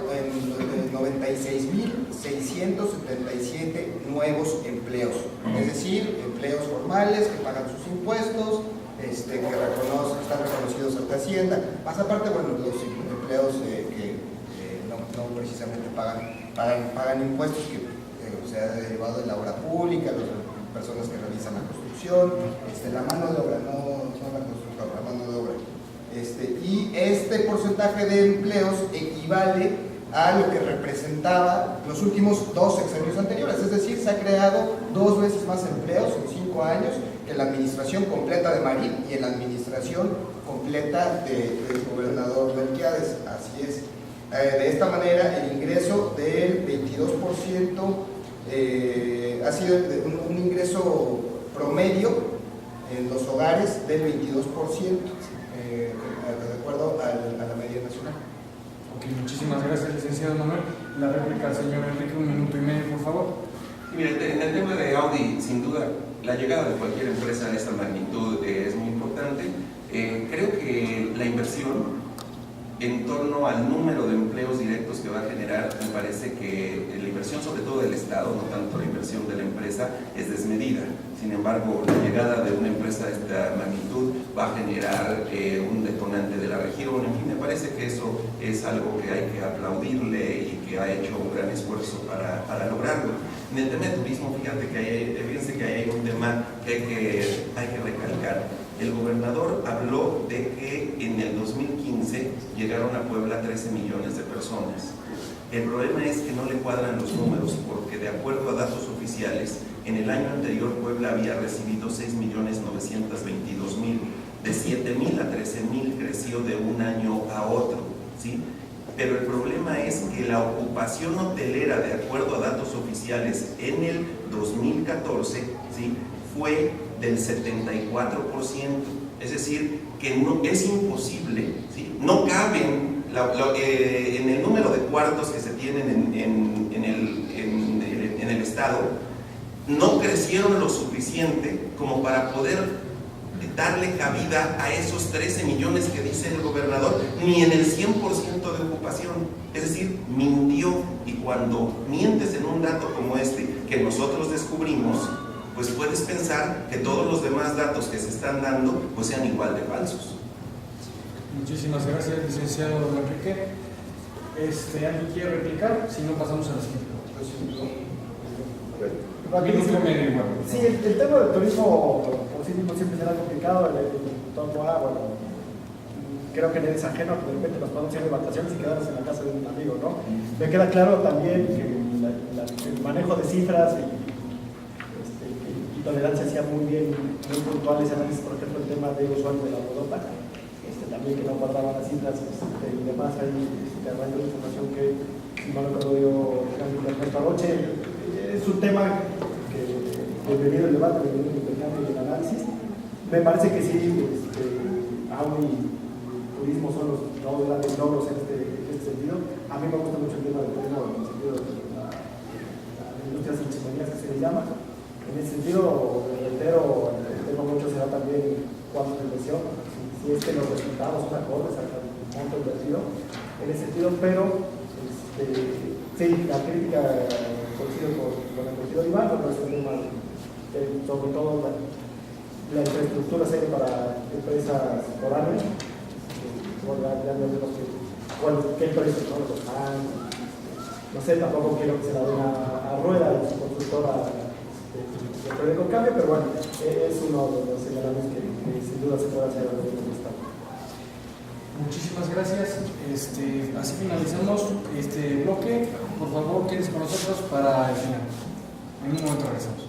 96.677 nuevos empleos, es decir, empleos formales que pagan sus impuestos, que están reconocidos ante Hacienda, más aparte, bueno, los empleos que no precisamente pagan impuestos, que se ha derivado de la obra pública, las personas que realizan la construcción, la mano de obra, no la constructora, la mano de obra. Y este porcentaje de empleos equivale a lo que representaba los últimos 2 sexenios anteriores, es decir, se ha creado 2 veces más empleos en 5 años que la administración completa de Marín y en la administración completa del gobernador Melquiades. Así es. De esta manera, el ingreso del 22% ha sido un ingreso promedio en los hogares del 22%. De acuerdo a la media nacional. Ok, muchísimas gracias, licenciado Manuel. La réplica al señor Enrique, 1 minuto y medio, por favor. Mire, en el tema de Audi, sin duda, la llegada de cualquier empresa de esta magnitud es muy importante. Creo que la inversión en torno al número de empleos directos que va a generar, me parece que la inversión, sobre todo del Estado, no tanto la inversión de la empresa, es desmedida. Sin embargo, la llegada de una empresa de esta magnitud va a generar un detonante de la región. En fin, me parece que eso es algo que hay que aplaudirle y que ha hecho un gran esfuerzo para lograrlo. En el tema de turismo, fíjense que hay un tema que hay que recalcar. El gobernador habló de que en el 2015 llegaron a Puebla 13 millones de personas. El problema es que no le cuadran los números, porque de acuerdo a datos oficiales, en el año anterior Puebla había recibido 6.922.000. De 7.000 a 13.000 creció de un año a otro, ¿sí? Pero el problema es que la ocupación hotelera, de acuerdo a datos oficiales, en el 2014, ¿sí?, fue del 74%, es decir, que no, es imposible, ¿sí?, no caben en el número de cuartos que se tienen en el estado, no crecieron lo suficiente como para poder darle cabida a esos 13 millones que dice el gobernador, ni en el 100% de ocupación. Es decir, mintió, y cuando mientes en un dato como este que nosotros descubrimos, pues puedes pensar que todos los demás datos que se están dando pues sean igual de falsos. Muchísimas gracias, licenciado Enrique. ¿Alguien quiere replicar? Si no, pasamos a la siguiente. Sí, el tema del turismo por sí mismo siempre será complicado. El torno a, bueno, creo que nadie es ajeno, que de repente nos podemos ir de vacaciones y quedarnos en la casa de un amigo, ¿no? Me queda claro también que el manejo de cifras y tolerancia hacía muy bien, muy puntuales análisis, por ejemplo, el tema de usuarios de la rodota, también que no guardaban las cifras y demás. Hay arranque de información que, si no recuerdo yo, respecto a Roche, es un tema que, bienvenido el debate, bienvenido el intercambio y el análisis. Me parece que sí, Audi y turismo son los dos grandes logros en este sentido. A mí me gusta mucho el tema del turismo, en el sentido de la industria de las chimeneas que se le llama. En ese sentido, reitero, el tema mucho será también cuánto es la inversión, si es que los resultados son acordes al monto invertido, en ese sentido, pero sí, la crítica coincido con el regidor Iván, pero es un tema sobre todo la infraestructura seria para empresas forales, qué precio, ¿no? Los fans, no sé, tampoco quiero que se la den a Rueda, su constructora de periódico Cambio, pero bueno, es uno de los señalamientos que sin duda se puede hacer a nivel del Estado. Muchísimas gracias. Así finalizamos este bloque. Por favor, quédense con nosotros para el final. En un momento regresamos.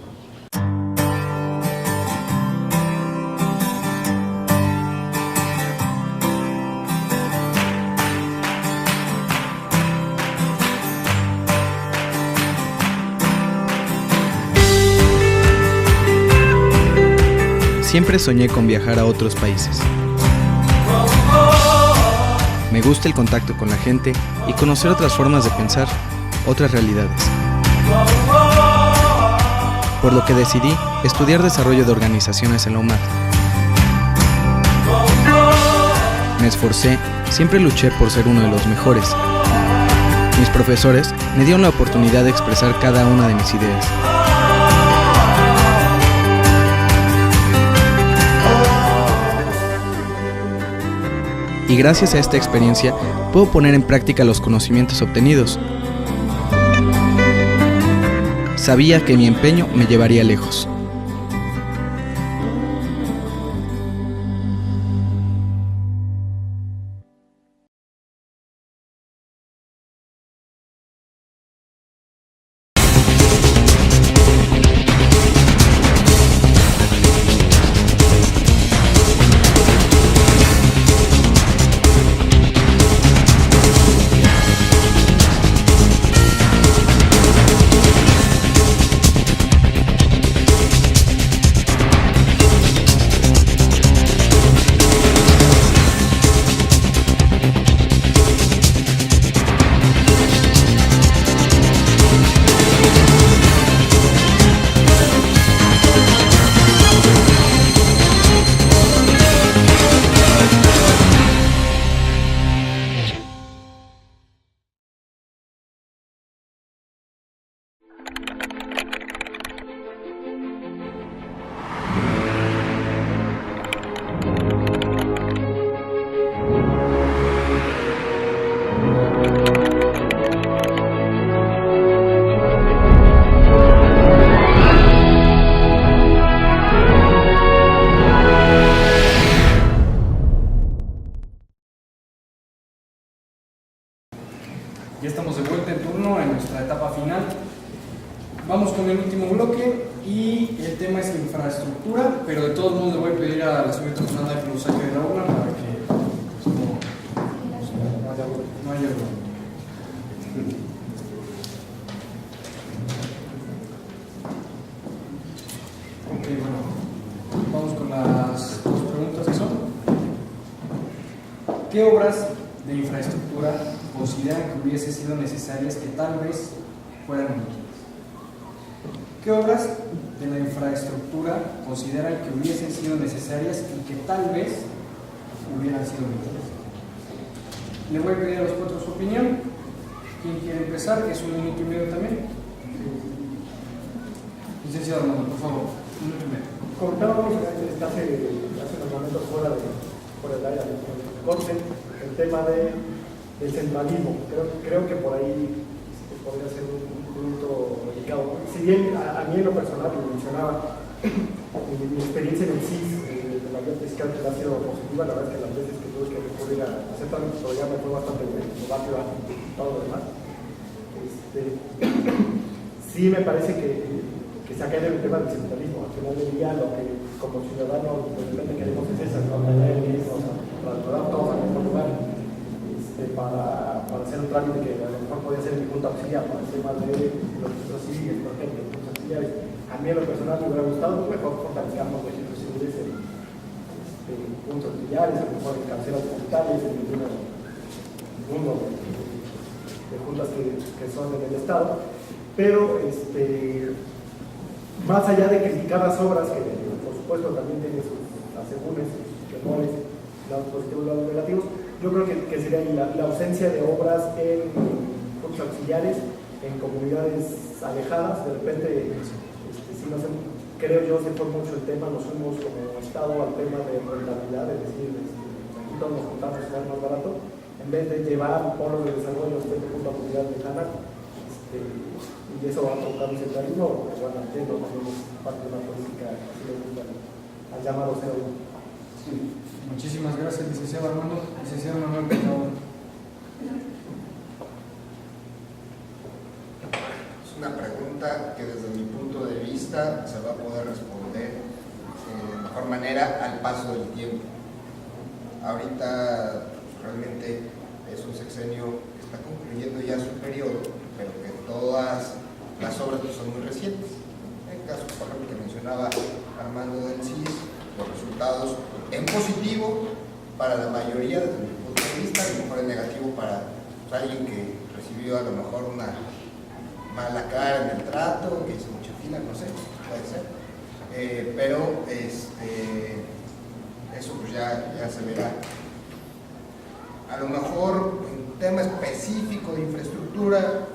Siempre soñé con viajar a otros países. Me gusta el contacto con la gente y conocer otras formas de pensar, otras realidades. Por lo que decidí estudiar desarrollo de organizaciones en la UMAD. Me esforcé, siempre luché por ser uno de los mejores. Mis profesores me dieron la oportunidad de expresar cada una de mis ideas. Y gracias a esta experiencia puedo poner en práctica los conocimientos obtenidos. Sabía que mi empeño me llevaría lejos. Ya estamos de vuelta en turno en nuestra etapa final. Vamos con el último bloque y el tema es infraestructura, pero de todos modos le voy a pedir a la señorita Fernanda que lo saque de la aula para que no haya error. Ok, bueno, vamos con las dos preguntas que son. ¿Qué obras de infraestructura consideran que hubiesen sido necesarias que tal vez fueran omitidas? ¿Qué obras de la infraestructura consideran que hubiesen sido necesarias y que tal vez hubieran sido omitidas? Le voy a pedir a los cuatro su opinión. ¿Quién quiere empezar? Es 1 minuto y medio también. Licenciado Armando, por favor, 1 minuto y medio. Comentábamos hace unos momentos fuera del área del corte el tema del centralismo. Creo que por ahí podría ser un punto delicado. Si bien a mí en lo personal, lo mencionaba, mi experiencia en el CIS de la vía fiscal que ha sido positiva, la verdad es que las veces que tuve que recurrir a hacer trámites ya me fue bastante bien, rápido, todo lo demás. Sí me parece que se ha caído el tema del centralismo. Al final del día, lo que como ciudadanos de repente queremos es esa, ¿no? Trasladar todos al mismo lugar para hacer un trámite que a lo mejor podría ser en mi junta auxiliar, para el tema de los registros civiles, por ejemplo, los auxiliares. A mí en lo personal me hubiera gustado mejor fortalezcamos los registros civiles en puntos auxiliares, a lo mejor en cabeceras hospitales, en ninguno de juntas que son en el Estado. Pero más allá de criticar las obras, que por supuesto también tienen sus asegúnes, sus temores, lados positivos y lados negativos, yo creo que sería la ausencia de obras en puntos auxiliares, en comunidades alejadas. De repente, si no sé, creo yo, se fue mucho el tema, nos fuimos como Estado al tema de rentabilidad, es decir, aquí todos nos juntamos a ser más barato, en vez de llevar polos de desarrollo de punto a comunidad lejana, y eso va a provocar un centralismo, que bueno, entiendo también es parte de una política, así le gusta al llamado CO1. Muchísimas gracias, licenciado Armando. Licenciado Manuel, por favor. Es una pregunta que desde mi punto de vista se va a poder responder de mejor manera al paso del tiempo. Ahorita realmente es un sexenio que está concluyendo ya su periodo, pero que todas las obras pues, son muy recientes. En el caso, por ejemplo, que mencionaba Armando del CIS, los resultados en positivo para la mayoría desde mi punto de vista, a lo mejor en negativo para pues, alguien que recibió a lo mejor una mala cara en el trato, que hizo mucha fila, no sé, puede ser. Pero eso pues ya se verá. A lo mejor en tema específico de infraestructura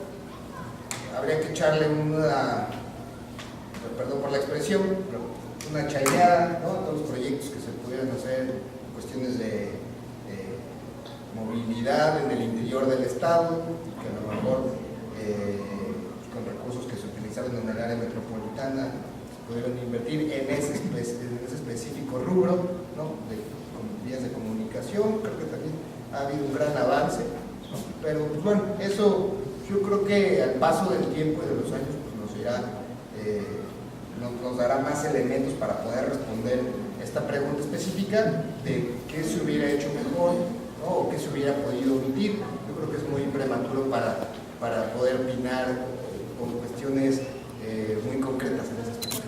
habría que echarle una, perdón por la expresión, una chayada, ¿no? Todos los proyectos que se pudieran hacer, cuestiones de movilidad en el interior del estado, que a lo mejor con recursos que se utilizaron en el área metropolitana se pudieron invertir en ese específico rubro, ¿no? De vías de comunicación. Creo que también ha habido un gran avance, ¿no? Pero pues bueno, eso yo creo que al paso del tiempo y de los años pues, nos dará más elementos para poder responder esta pregunta específica de qué se hubiera hecho mejor, ¿no? O qué se hubiera podido omitir. Yo creo que es muy prematuro para poder opinar con cuestiones muy concretas en ese aspecto.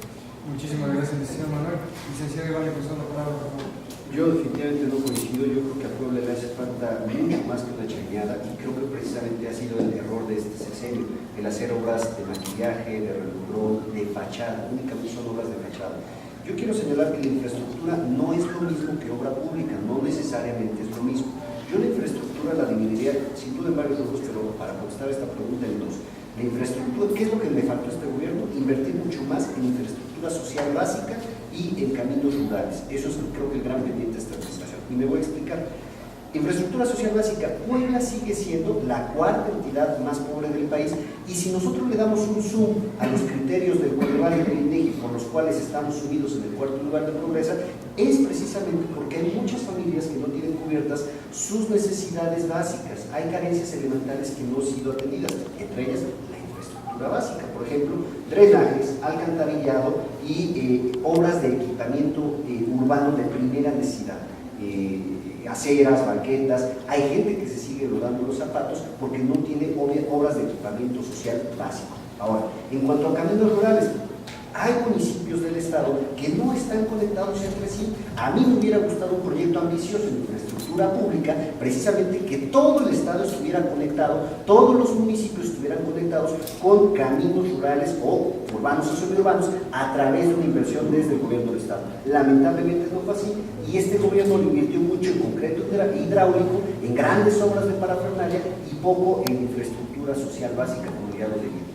Muchísimas gracias, licenciado Manuel. Licenciado Iván, le paso la palabra, por favor. Yo definitivamente no coincido, yo creo que a Puebla le hace falta mucho más que una chañada y creo que precisamente ha sido el error de este sexenio, el hacer obras de maquillaje, de relumbrón, de fachada, únicamente son obras de fachada. Yo quiero señalar que la infraestructura no es lo mismo que obra pública, no necesariamente es lo mismo. Yo la infraestructura la dividiría sin duda en varios grupos, pero para contestar esta pregunta en dos. La infraestructura, ¿qué es lo que le faltó a este gobierno? Invertir mucho más en infraestructura social básica y en caminos rurales. Eso es creo que el gran pendiente de esta administración. Y me voy a explicar. Infraestructura social básica, Puebla sigue siendo la cuarta entidad más pobre del país y si nosotros le damos un zoom a los criterios del Coneval y del INEGI por los cuales estamos subidos en el cuarto lugar de pobreza, es precisamente porque hay muchas familias que no tienen cubiertas sus necesidades básicas. Hay carencias elementales que no han sido atendidas, entre ellas la infraestructura básica, por ejemplo, drenajes, alcantarillado y obras de equipamiento urbano de primera necesidad. Aceras, banquetas, hay gente que se sigue rodando los zapatos porque no tiene obras de equipamiento social básico. Ahora, en cuanto a caminos rurales, hay municipios del estado que no están conectados entre sí. A mí me hubiera gustado un proyecto ambicioso en infraestructura pública, precisamente que todo el estado estuviera conectado, todos los municipios estuvieran conectados con caminos rurales o urbanos o semiurbanos a través de una inversión desde el gobierno del estado. Lamentablemente no fue así y este gobierno le invirtió mucho en concreto hidráulico, en grandes obras de parafernalia y poco en infraestructura social básica como ya lo debía.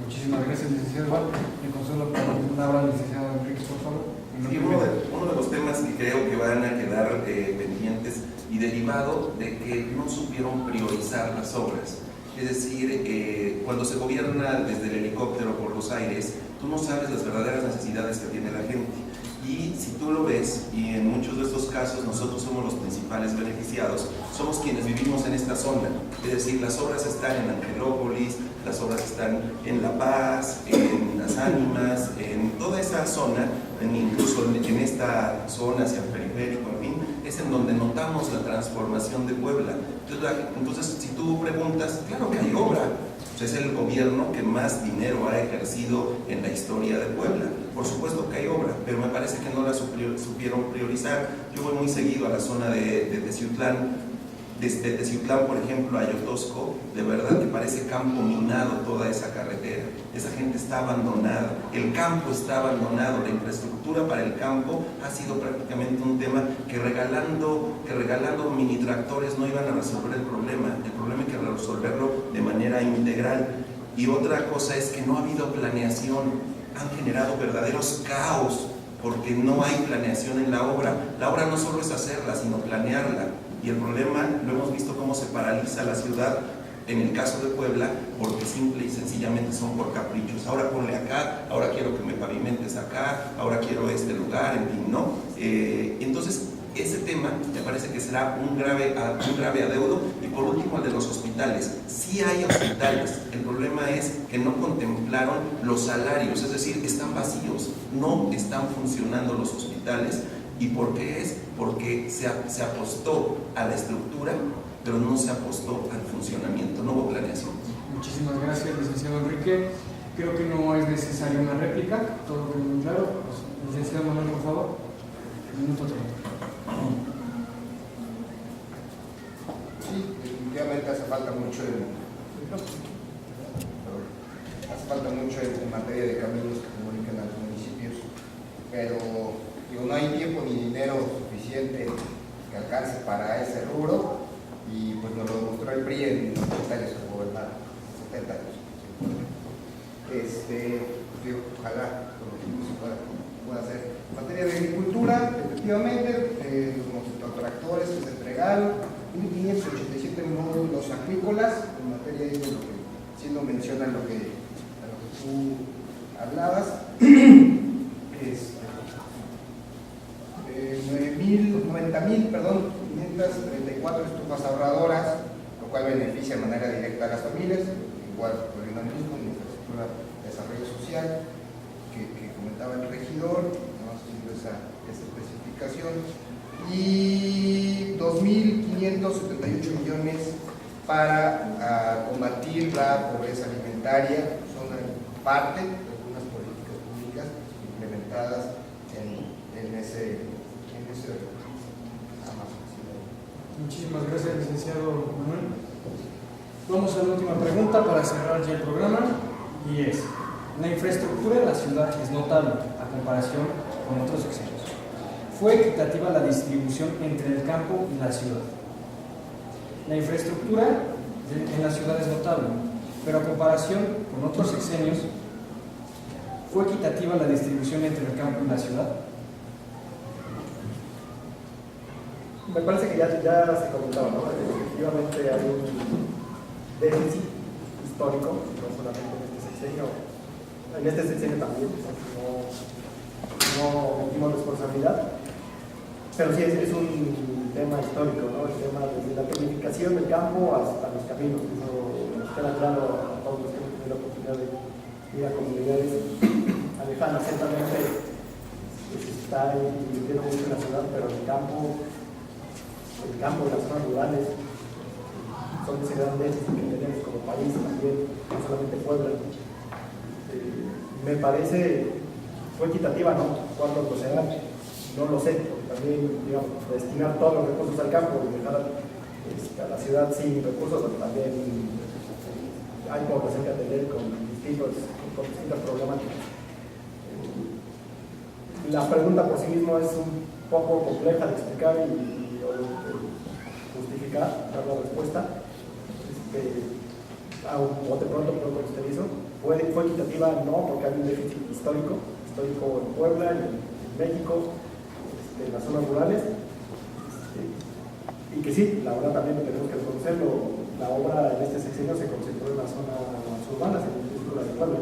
Muchísimas gracias, licenciado Iván. Le concedo la palabra al licenciado Enrique, por favor. Sí, uno de los temas que creo que van a quedar pendientes y derivado de que no supieron priorizar las obras. Es decir, cuando se gobierna desde el helicóptero por los aires, tú no sabes las verdaderas necesidades que tiene la gente. Y si tú lo ves, y en muchos de estos casos nosotros somos los principales beneficiados, somos quienes vivimos en esta zona. Es decir, las obras están en Angelópolis, las obras están en La Paz, en Las Ánimas, en toda esa zona, incluso en esta zona hacia el periférico, en fin, es en donde notamos la transformación de Puebla. Entonces, si tú preguntas, claro que hay obra. Es el gobierno que más dinero ha ejercido en la historia de Puebla. Por supuesto que hay obra, pero me parece que no la supieron priorizar. Yo voy muy seguido a la zona de Teciutlán. Desde Teciutlán, por ejemplo, a Yotosco, de verdad que parece campo minado toda esa carretera. Esa gente está abandonada, el campo está abandonado, la infraestructura para el campo ha sido prácticamente un tema que regalando mini tractores no iban a resolver el problema hay que resolverlo de manera integral. Y otra cosa es que no ha habido planeación, han generado verdaderos caos porque no hay planeación en la obra. La obra no solo es hacerla, sino planearla. Y el problema, lo hemos visto cómo se paraliza la ciudad, en el caso de Puebla, porque simple y sencillamente son por caprichos. Ahora ponle acá, ahora quiero que me pavimentes acá, ahora quiero este lugar, en fin, ¿no? Entonces, ese tema me parece que será un grave adeudo. Y por último, el de los hospitales. Sí hay hospitales, el problema es que no contemplaron los salarios, es decir, están vacíos, no están funcionando los hospitales. ¿Y por qué es? Porque se apostó a la estructura, pero no se apostó al funcionamiento, no hubo planeación. Muchísimas gracias, licenciado Enrique. Creo que no es necesaria una réplica, todo quedó muy claro. Licenciado Manuel, por favor. Minuto 30. Sí, definitivamente hace falta mucho en materia de caminos que comunican a los municipios, pero digo, no hay tiempo ni dinero suficiente que alcance para ese rubro, y pues nos lo demostró el PRI en 70 años que gobernaron, 70 años. Digo, ojalá se pueda hacer. En materia de agricultura, efectivamente, los tractores que se entregaron, 1.587 módulos agrícolas, en materia de lo que, siendo mención a lo que tú hablabas, 534 estufas ahorradoras, lo cual beneficia de manera directa a las familias, igual por el mismo en infraestructura de desarrollo social que comentaba el regidor, no haciendo esa especificación, y 2.578 millones para combatir la pobreza alimentaria. Son parte de algunas políticas públicas implementadas en ese Muchísimas gracias, licenciado Manuel. Vamos a la última pregunta para cerrar ya el programa, y es: la infraestructura de la ciudad es notable a comparación con otros sexenios. ¿Fue equitativa la distribución entre el campo y la ciudad? La infraestructura en la ciudad es notable, pero a comparación con otros sexenios, ¿fue equitativa la distribución entre el campo y la ciudad? Me parece que ya se comentaba, ¿no? Efectivamente hay un déficit histórico, no solamente en este sexenio también, no metimos responsabilidad, pero sí es un tema histórico, ¿no? El tema desde la planificación del campo hasta los caminos. Eso nos queda claro a todos los que hemos tenido la oportunidad de ir a comunidades alejanas. Ciertamente se está invirtiendo mucho en la ciudad, pero el campo y las zonas rurales son ese gran déficit que tenemos como país también, no solamente Puebla. Me parece, fue equitativa, ¿no? ¿Cuántos lo serán? No lo sé, porque también, digamos, destinar todos los recursos al campo y dejar a la ciudad sin recursos, porque también hay población que atender con distintas problemáticas. La pregunta por sí misma es un poco compleja de explicar y justificar, dar la respuesta. A un bote pronto, pero con usted hizo. ¿Fue equitativa? No, porque hay un déficit histórico en Puebla, en México, en las zonas rurales, y que sí, la obra también tenemos que reconocerlo, la obra en este sexenio se concentró en las zonas urbanas, en la infraestructura de Puebla,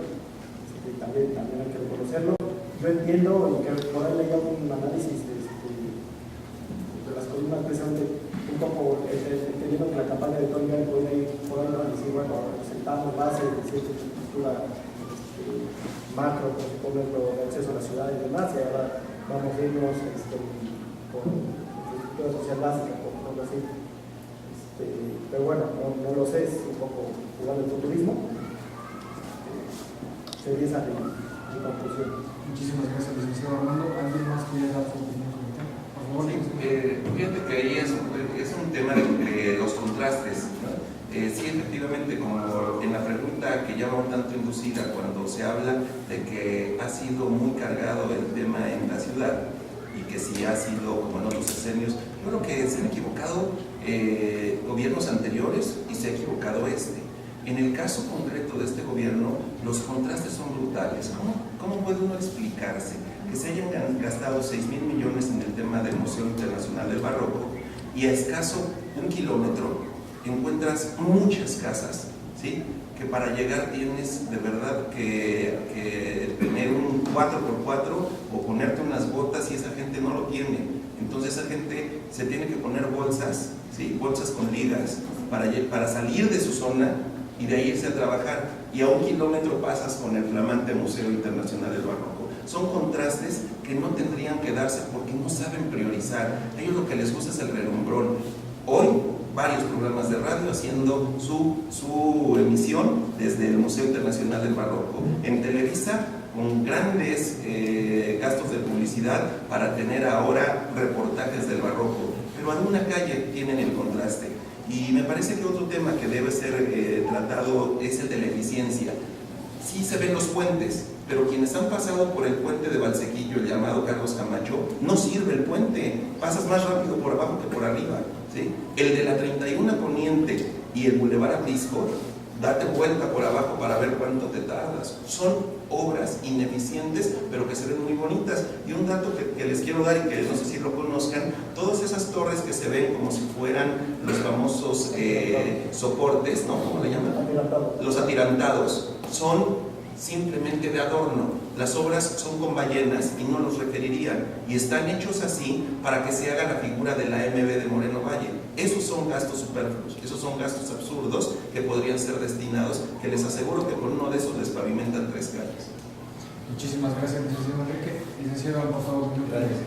también hay que reconocerlo. Yo entiendo, y que por ahí leía un análisis de las columnas, precisamente un poco entendiendo que la campaña de Tony Gale puede ir por ahí y decir, bueno, sentamos base de cierta infraestructura macro, por ejemplo, de acceso a la ciudad y demás, y ahora vamos a irnos con infraestructura social básica, por ejemplo, así. Pero bueno, no lo sé, es un poco jugar el futurismo. Sería esa mi conclusión. Muchísimas gracias, licenciado Armando. ¿Alguien más quiere dar su opinión? Por favor. Fíjate que ahí es un tema de los contrastes, ¿no? Sí, efectivamente, como en la pregunta que llama un tanto inducida, cuando se habla de que ha sido muy cargado el tema en la ciudad y que si ha sido como en otros sexenios, yo creo que se han equivocado gobiernos anteriores y se ha equivocado este. En el caso concreto de este gobierno, los contrastes son brutales. ¿Cómo puede uno explicarse que se hayan gastado 6,000 millones en el tema del Museo Internacional del Barroco y a escaso 1 kilómetro encuentras muchas casas, ¿sí?, que para llegar tienes de verdad que tener un 4x4 o ponerte unas botas, y esa gente no lo tiene. Entonces esa gente se tiene que poner bolsas, ¿sí? Bolsas con ligas para salir de su zona y de ahí irse a trabajar. Y a 1 kilómetro pasas con el flamante Museo Internacional del Barroco. Son contrastes que no tendrían que darse porque no saben priorizar. A ellos lo que les gusta es el relumbrón. Hoy varios programas de radio haciendo su emisión desde el Museo Internacional del Barroco. En Televisa, con grandes gastos de publicidad para tener ahora reportajes del Barroco. Pero alguna calle tienen el contraste. Y me parece que otro tema que debe ser tratado es el de la eficiencia. Sí se ven los puentes, pero quienes han pasado por el puente de Valsequillo, el llamado Carlos Camacho, no sirve el puente, pasas más rápido por abajo que por arriba, ¿sí? El de la 31 Poniente y el Boulevard Atlisco, date vuelta por abajo para ver cuánto te tardas. Son obras ineficientes, pero que se ven muy bonitas. Y un dato que les quiero dar y que no sé si lo conozcan, todas esas torres que se ven como si fueran los famosos soportes, ¿no? ¿Cómo le llaman? Los atirantados, son simplemente de adorno. Las obras son con ballenas y no los requerirían, y están hechos así para que se haga la figura de la MB de Moreno Valle. Esos son gastos superfluos, esos son gastos absurdos que podrían ser destinados, que les aseguro que con uno de esos les pavimentan 3 calles. Muchísimas gracias, licenciado Enrique. Licenciado, por favor. Gracias.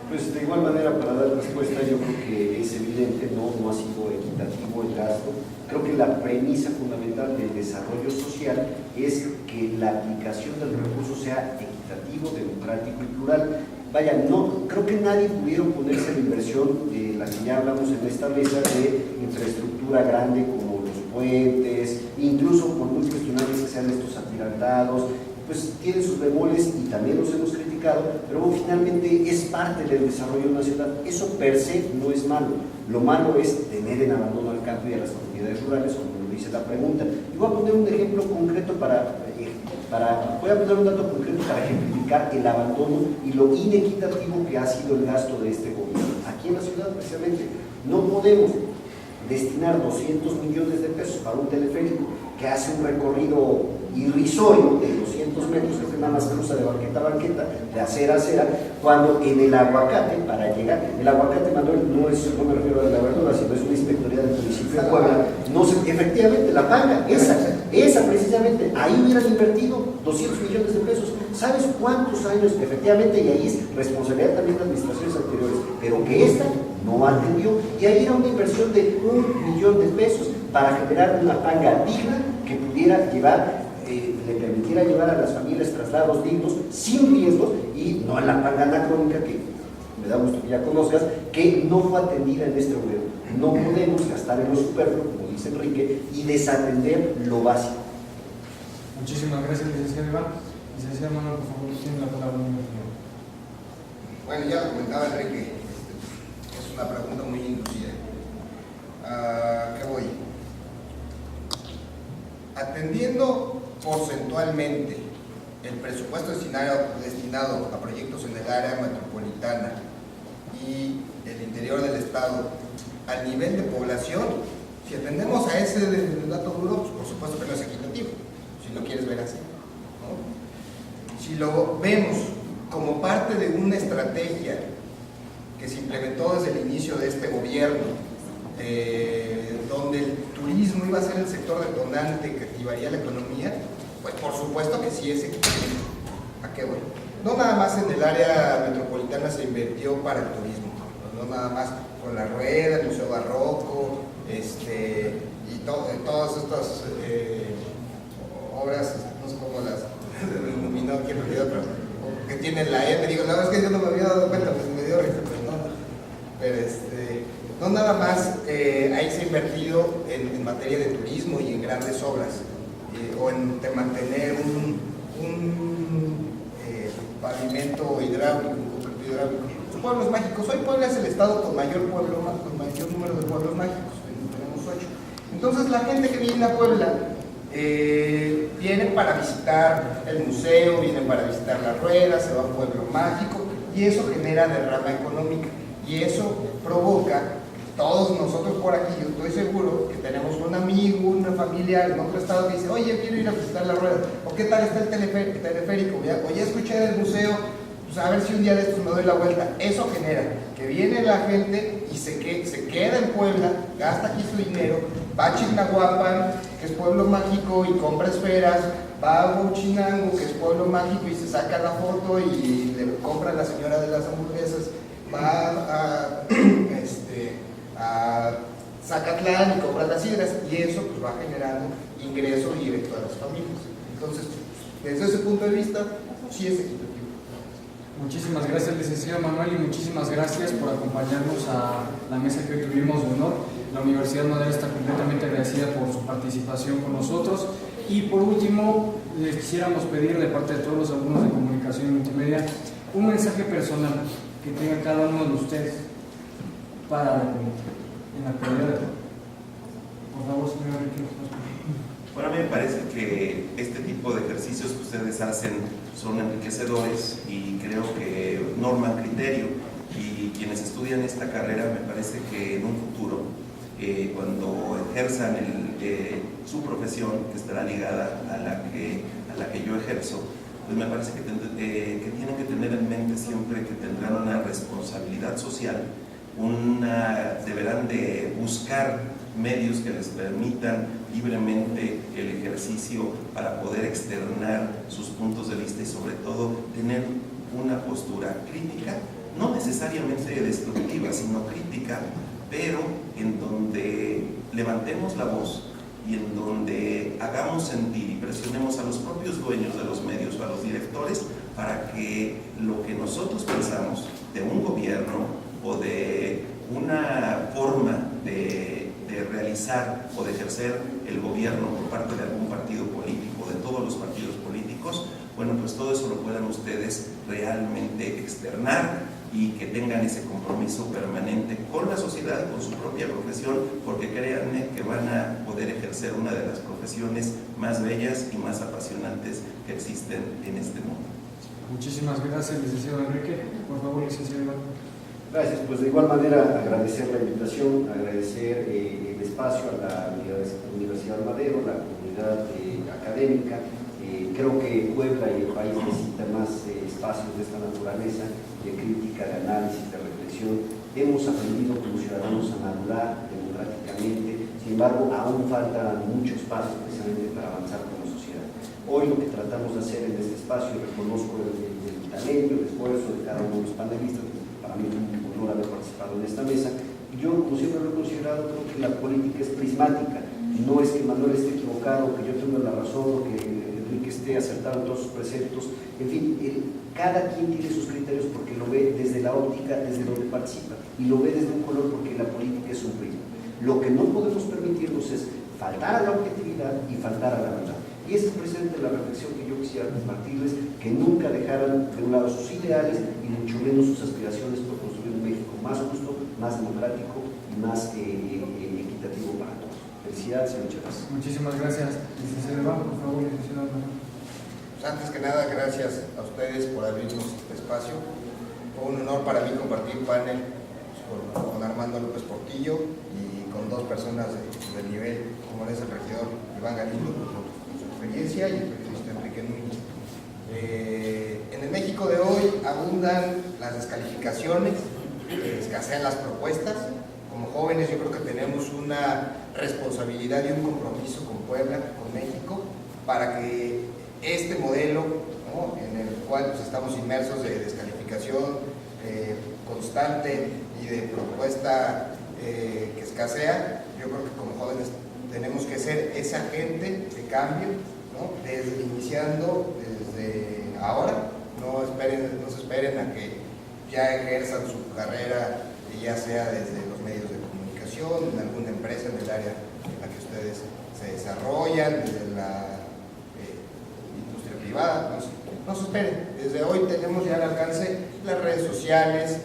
Pues de igual manera, para dar respuesta, yo creo que es evidente, no ha sido equitativo el gasto. Creo que la premisa fundamental del desarrollo social es que la aplicación del recurso sea equitativo, democrático y plural. Vaya, no, creo que nadie pudieron ponerse la inversión de la que ya hablamos en esta mesa de infraestructura grande como los puentes, incluso por muy cuestionables que sean estos atirantados, pues tienen sus bemoles y también los hemos criticado, pero finalmente es parte del desarrollo nacional. Eso per se no es malo. Lo malo es tener en abandono al campo y a las comunidades rurales, como lo dice la pregunta. Y voy a poner un ejemplo concreto voy a poner un dato concreto para ejemplificar el abandono y lo inequitativo que ha sido el gasto de este gobierno. Aquí en la ciudad, precisamente, no podemos destinar 200 millones de pesos para un teleférico que hace un recorrido irrisorio de 200 metros, que nada más cruza de banqueta a banqueta, de acera a acera, cuando en el Aguacate, para llegar, el Aguacate, Manuel, no me refiero a la verdura, sino es una inspectoría del municipio de Puebla, efectivamente la paga, esa precisamente, ahí hubieran invertido 200 millones de pesos. ¿Sabes cuántos años? Efectivamente, y ahí es responsabilidad también de administraciones anteriores, pero que esta no atendió, y ahí era una inversión de 1 millón de pesos para generar una paga digna que pudiera llevar, le permitiera llevar a las familias traslados dignos, sin riesgos, y no en la paga anacrónica que me da gusto que ya conozcas, que no fue atendida en este gobierno. No podemos gastar en lo superfluo, como dice Enrique, y desatender lo básico. Muchísimas gracias, licenciado Iván. Licenciado Manuel, por favor, tiene la palabra. Bueno, ya lo comentaba Enrique, es una pregunta muy inducida. ¿Qué voy? Atendiendo porcentualmente el presupuesto destinado a proyectos en el área metropolitana y el interior del estado al nivel de población, si atendemos a ese dato duro, pues por supuesto que no es equitativo, si lo quieres ver así, ¿no? Si lo vemos como parte de una estrategia que se implementó desde el inicio de este gobierno, donde el turismo iba a ser el sector detonante que activaría la economía, pues por supuesto que sí es equitativo. ¿A qué voy? No nada más en el área metropolitana se invirtió para el turismo, no nada más con la rueda, el Museo Barroco, y todas estas obras, no sé cómo las denominó, quién me olvidó, pero que tienen la M, digo, la verdad es que yo no me había dado cuenta, pues me dio risa, pero no nada más ahí se ha invertido en materia de turismo y en grandes obras, o en mantener un pavimento hidráulico, un concreto hidráulico. Los pueblos mágicos, hoy Puebla es el estado con mayor número de pueblos mágicos, tenemos 8. Entonces la gente que viene a Puebla viene para visitar el museo, viene para visitar la rueda, se va a un pueblo mágico, y eso genera derrama económica, y eso provoca todos nosotros por aquí, yo estoy seguro que tenemos un amigo, una familiar en otro estado que dice, oye, quiero ir a visitar la rueda, o qué tal está el teleférico, oye, escuché del museo, pues a ver si un día de estos me doy la vuelta. Eso genera que viene la gente y se queda en Puebla, gasta aquí su dinero, va a Chignahuapan, que es pueblo mágico, y compra esferas, va a Huachinango, que es pueblo mágico, y se saca la foto y le compra a la señora de las hamburguesas, va a Zacatlán y compra las sidras, y eso pues va generando ingreso directo a las familias. Entonces, desde ese punto de vista, sí es equitativo. Muchísimas gracias, licenciado Manuel, y muchísimas gracias por acompañarnos a la mesa que hoy tuvimos de honor. La Universidad Madero está completamente agradecida por su participación con nosotros. Y por último, les quisiéramos pedir de parte de todos los alumnos de comunicación y multimedia un mensaje personal que tenga cada uno de ustedes para la comunidad, en la actualidad. Por favor, señor Enrique. Bueno, a mí me parece que este tipo de ejercicios que ustedes hacen son enriquecedores y creo que norman criterio, y quienes estudian esta carrera me parece que en un futuro, cuando ejerzan su profesión, que estará ligada a la que yo ejerzo, pues me parece que tienen que tener en mente siempre que tendrán una responsabilidad social, deberán de buscar medios que les permitan libremente el ejercicio para poder externar sus puntos de vista y sobre todo tener una postura crítica, no necesariamente destructiva, sino crítica, pero en donde levantemos la voz y en donde hagamos sentir y presionemos a los propios dueños de los medios o a los directores para que lo que nosotros pensamos de un gobierno o de una forma de realizar o de ejercer el gobierno por parte de algún partido político, de todos los partidos políticos, bueno, pues todo eso lo puedan ustedes realmente externar y que tengan ese compromiso permanente con la sociedad, con su propia profesión, porque créanme que van a poder ejercer una de las profesiones más bellas y más apasionantes que existen en este mundo. Muchísimas gracias, licenciado Enrique. Por favor, licenciado Iván. Gracias, pues de igual manera agradecer la invitación, agradecer el espacio a la Universidad Madero, la comunidad académica. Creo que Puebla y el país necesitan más espacios de esta naturaleza, de crítica, de análisis, de reflexión. Hemos aprendido como ciudadanos a madurar democráticamente, sin embargo aún faltan muchos pasos precisamente para avanzar como sociedad. Hoy lo que tratamos de hacer en este espacio, reconozco el talento, el esfuerzo de cada uno de los panelistas, para mí es un honor haber participado en esta mesa. Yo, como siempre lo he considerado, creo que la política es prismática, no es que Manuel esté equivocado, que yo tenga la razón, o que Enrique esté acertado en todos sus preceptos, en fin, cada quien tiene sus criterios porque lo ve desde la óptica, desde donde participa, y lo ve desde un color porque la política es un prisma. Lo que no podemos permitirnos es faltar a la objetividad y faltar a la verdad. Y esa es precisamente la reflexión que yo quisiera compartirles, que nunca dejaran de un lado sus ideales y mucho menos sus aspiraciones por construir un México más justo, más democrático y más equitativo para todos. Felicidades y muchas gracias. Muchísimas gracias, licenciado Iván. Por favor, licenciado Iván. Pues antes que nada, gracias a ustedes por abrirnos este espacio. Fue un honor para mí compartir panel con Armando López Portillo y con dos personas del nivel, como es el regidor Iván Galindo, con su experiencia, y el periodista Enrique Núñez. En el México de hoy abundan las descalificaciones, escasean las propuestas. Como jóvenes yo creo que tenemos una responsabilidad y un compromiso con Puebla, con México, para que este modelo, ¿no?, en el cual pues, estamos inmersos de descalificación constante y de propuesta que escasea, yo creo que como jóvenes tenemos que ser esa agente de cambio, ¿no?, iniciando desde ahora. No se esperen a que ya ejerzan su carrera, ya sea desde los medios de comunicación, en alguna empresa en el área en la que ustedes se desarrollan, desde la industria privada. No se esperen, desde hoy tenemos ya al alcance las redes sociales.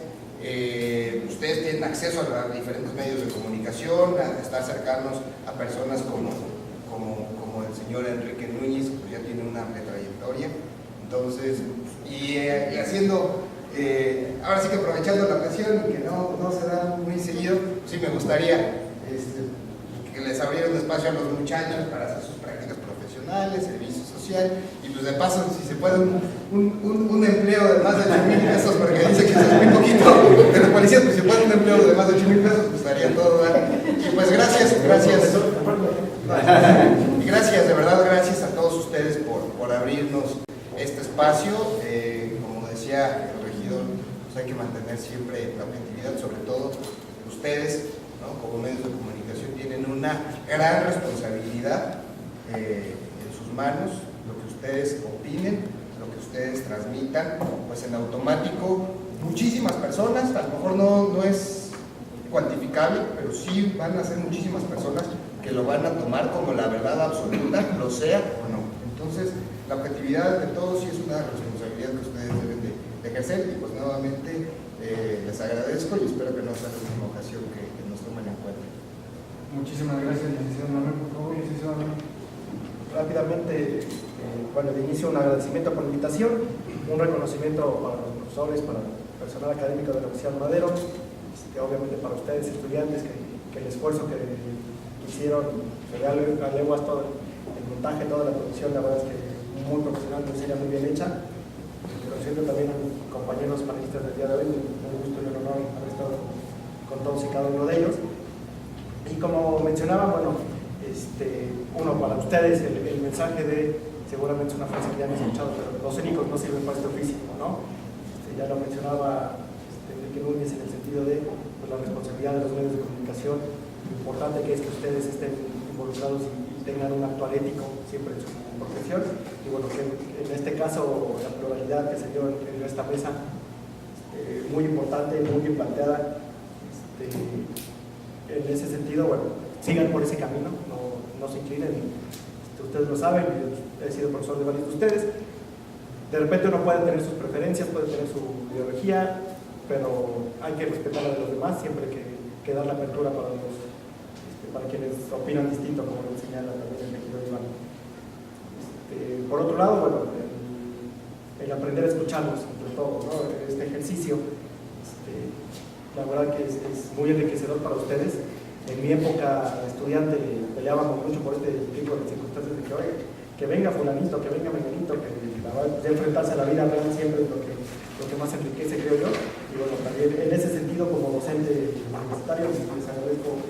Ustedes tienen acceso a diferentes medios de comunicación, a estar cercanos a personas como el señor Enrique Núñez, que ya tiene una amplia trayectoria. Entonces, y haciendo Ahora sí que aprovechando la ocasión y que no se da muy seguido, sí me gustaría que les abriera un espacio a los muchachos para hacer sus prácticas profesionales, servicio social, y pues de paso, si se puede, un empleo de más de 8,000 pesos, porque dice que eso es muy poquito de los policías, pues si puede un empleo de más de 8,000 pesos, pues estaría todo dar. Y pues gracias. Y gracias, de verdad, gracias a todos ustedes por abrirnos este espacio. Como decía el regidor, pues hay que mantener siempre la objetividad, sobre todo ustedes, ¿no? Como medios de comunicación tienen una gran responsabilidad en sus manos. Lo que ustedes opinen, lo que ustedes transmitan, pues en automático muchísimas personas, a lo mejor no es cuantificable, pero sí van a ser muchísimas personas que lo van a tomar como la verdad absoluta, lo sea o no. Entonces, la objetividad de todos sí es una responsabilidad que ustedes deben de ejercer, y pues nuevamente les agradezco y espero que no sea la última ocasión que nos tomen en cuenta. Muchísimas gracias, licenciado Manuel. Por favor, licenciado Manuel. Rápidamente, bueno, de inicio un agradecimiento por la invitación, un reconocimiento para los profesores, para el personal académico de la Universidad Madero, obviamente para ustedes, estudiantes, que el esfuerzo que hicieron, a leguas todo el montaje, toda la producción, la verdad es que muy profesional, muy seria, muy bien hecha. Reconociendo también a mis compañeros panelistas del día de hoy, un gusto y un honor haber estado con todos y cada uno de ellos. Y como mencionaba, bueno, uno, para ustedes el mensaje de, seguramente es una frase que ya han escuchado, pero los cínicos no sirven para esto físico, ¿no? Ya lo mencionaba Enrique Núñez en el sentido de pues, la responsabilidad de los medios de comunicación, lo importante que es que ustedes estén involucrados y tengan un actuar ético siempre en su profesión, y bueno, que en este caso la pluralidad que se dio en esta mesa, muy importante, muy bien planteada, en ese sentido, bueno, sigan por ese camino, no se inclinen, ustedes lo saben, he sido profesor de varios de ustedes, de repente uno puede tener sus preferencias, puede tener su ideología, pero hay que respetar a los demás, siempre que dar la apertura para quienes opinan distinto, como lo señala también el regidor Iván. Por otro lado, bueno, el aprender a escucharlos, entre todos, ¿no? Este ejercicio, la verdad que es muy enriquecedor para ustedes. En mi época de estudiante peleábamos mucho por este tipo de circunstancias de que, oye, que venga fulanito, que venga menganito, que la verdad, pues, enfrentarse a la vida real siempre es lo que más enriquece, creo yo. Y bueno, también en ese sentido, como docente universitario, les agradezco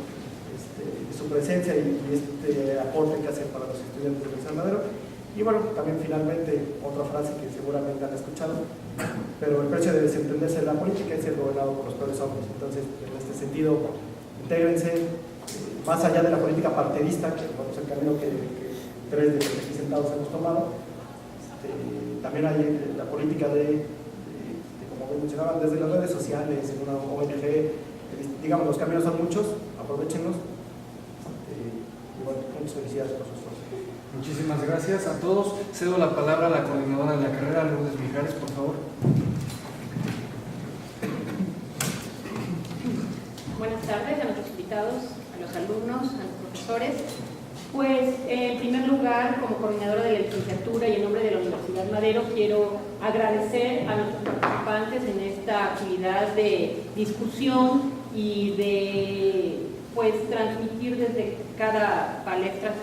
su presencia y este aporte que hacen para los estudiantes de San Madero. Y bueno, también finalmente otra frase que seguramente han escuchado, pero el precio de desentenderse de la política es ser gobernado por los peores hombres. Entonces, en este sentido, intégrense, más allá de la política partidista, que es el camino que tres de los aquí sentados hemos tomado, también hay la política como mencionaban, desde las redes sociales, en una ONG, digamos, los caminos son muchos, aprovechenlos. Y bueno, muchas felicidades por sus esfuerzos. Muchísimas gracias a todos. Cedo la palabra a la coordinadora de la carrera, Lourdes Mijares, por favor. Buenas tardes a nuestros invitados, a los alumnos, a los profesores. Pues, en primer lugar, como coordinadora de la licenciatura y en nombre de la Universidad Madero, quiero agradecer a nuestros participantes en esta actividad de discusión y de, pues, transmitir desde cada palestra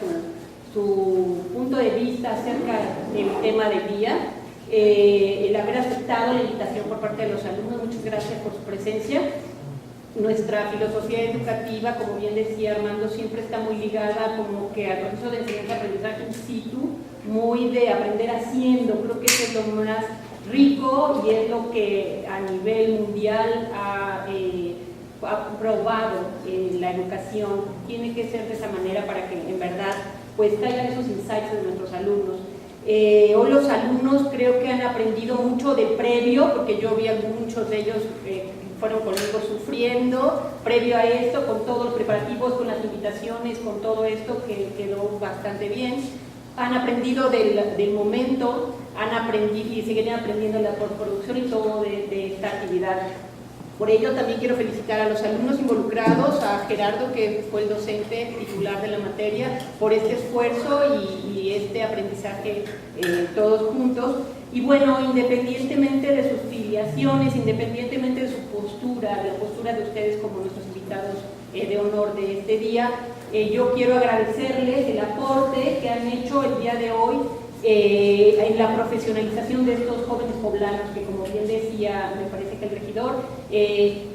su punto de vista acerca del tema del día. El haber aceptado la invitación por parte de los alumnos, muchas gracias por su presencia. Nuestra filosofía educativa, como bien decía Armando, siempre está muy ligada como que al proceso de enseñanza-aprendizaje in situ, muy de aprender haciendo. Creo que eso es lo más rico y es lo que a nivel mundial ha probado la educación. Tiene que ser de esa manera para que en verdad pues caigan esos insights de nuestros alumnos. Hoy los alumnos creo que han aprendido mucho de previo, porque yo vi a muchos de ellos fueron conmigo sufriendo previo a esto, con todos los preparativos, con las invitaciones, con todo esto que quedó bastante bien. Han aprendido del momento, han aprendido y seguirán aprendiendo la postproducción y todo de esta actividad. Por ello también quiero felicitar a los alumnos involucrados, a Gerardo, que fue el docente titular de la materia, por este esfuerzo y este aprendizaje todos juntos. Y bueno, independientemente de sus filiaciones, independientemente de su postura, de la postura de ustedes como nuestros invitados de honor de este día, yo quiero agradecerles el aporte que han hecho el día de hoy en la profesionalización de estos jóvenes poblanos, que como bien decía, me parece que el regidor,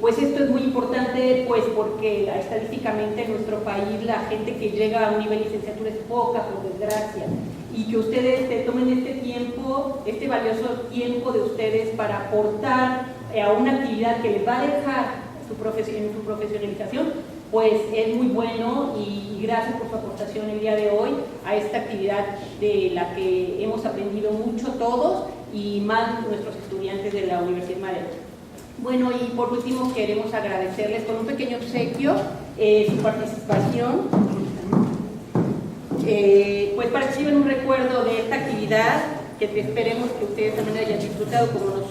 pues esto es muy importante, pues porque estadísticamente en nuestro país la gente que llega a un nivel de licenciatura es poca, por desgracia, y que ustedes tomen este tiempo, este valioso tiempo de ustedes para aportar a una actividad que les va a dejar en su profesionalización, pues es muy bueno, y gracias por su aportación el día de hoy a esta actividad de la que hemos aprendido mucho todos y más nuestros estudiantes de la Universidad Madero. Bueno, y por último queremos agradecerles con un pequeño obsequio su participación, pues para que reciban un recuerdo de esta actividad que esperemos que ustedes también hayan disfrutado como nosotros.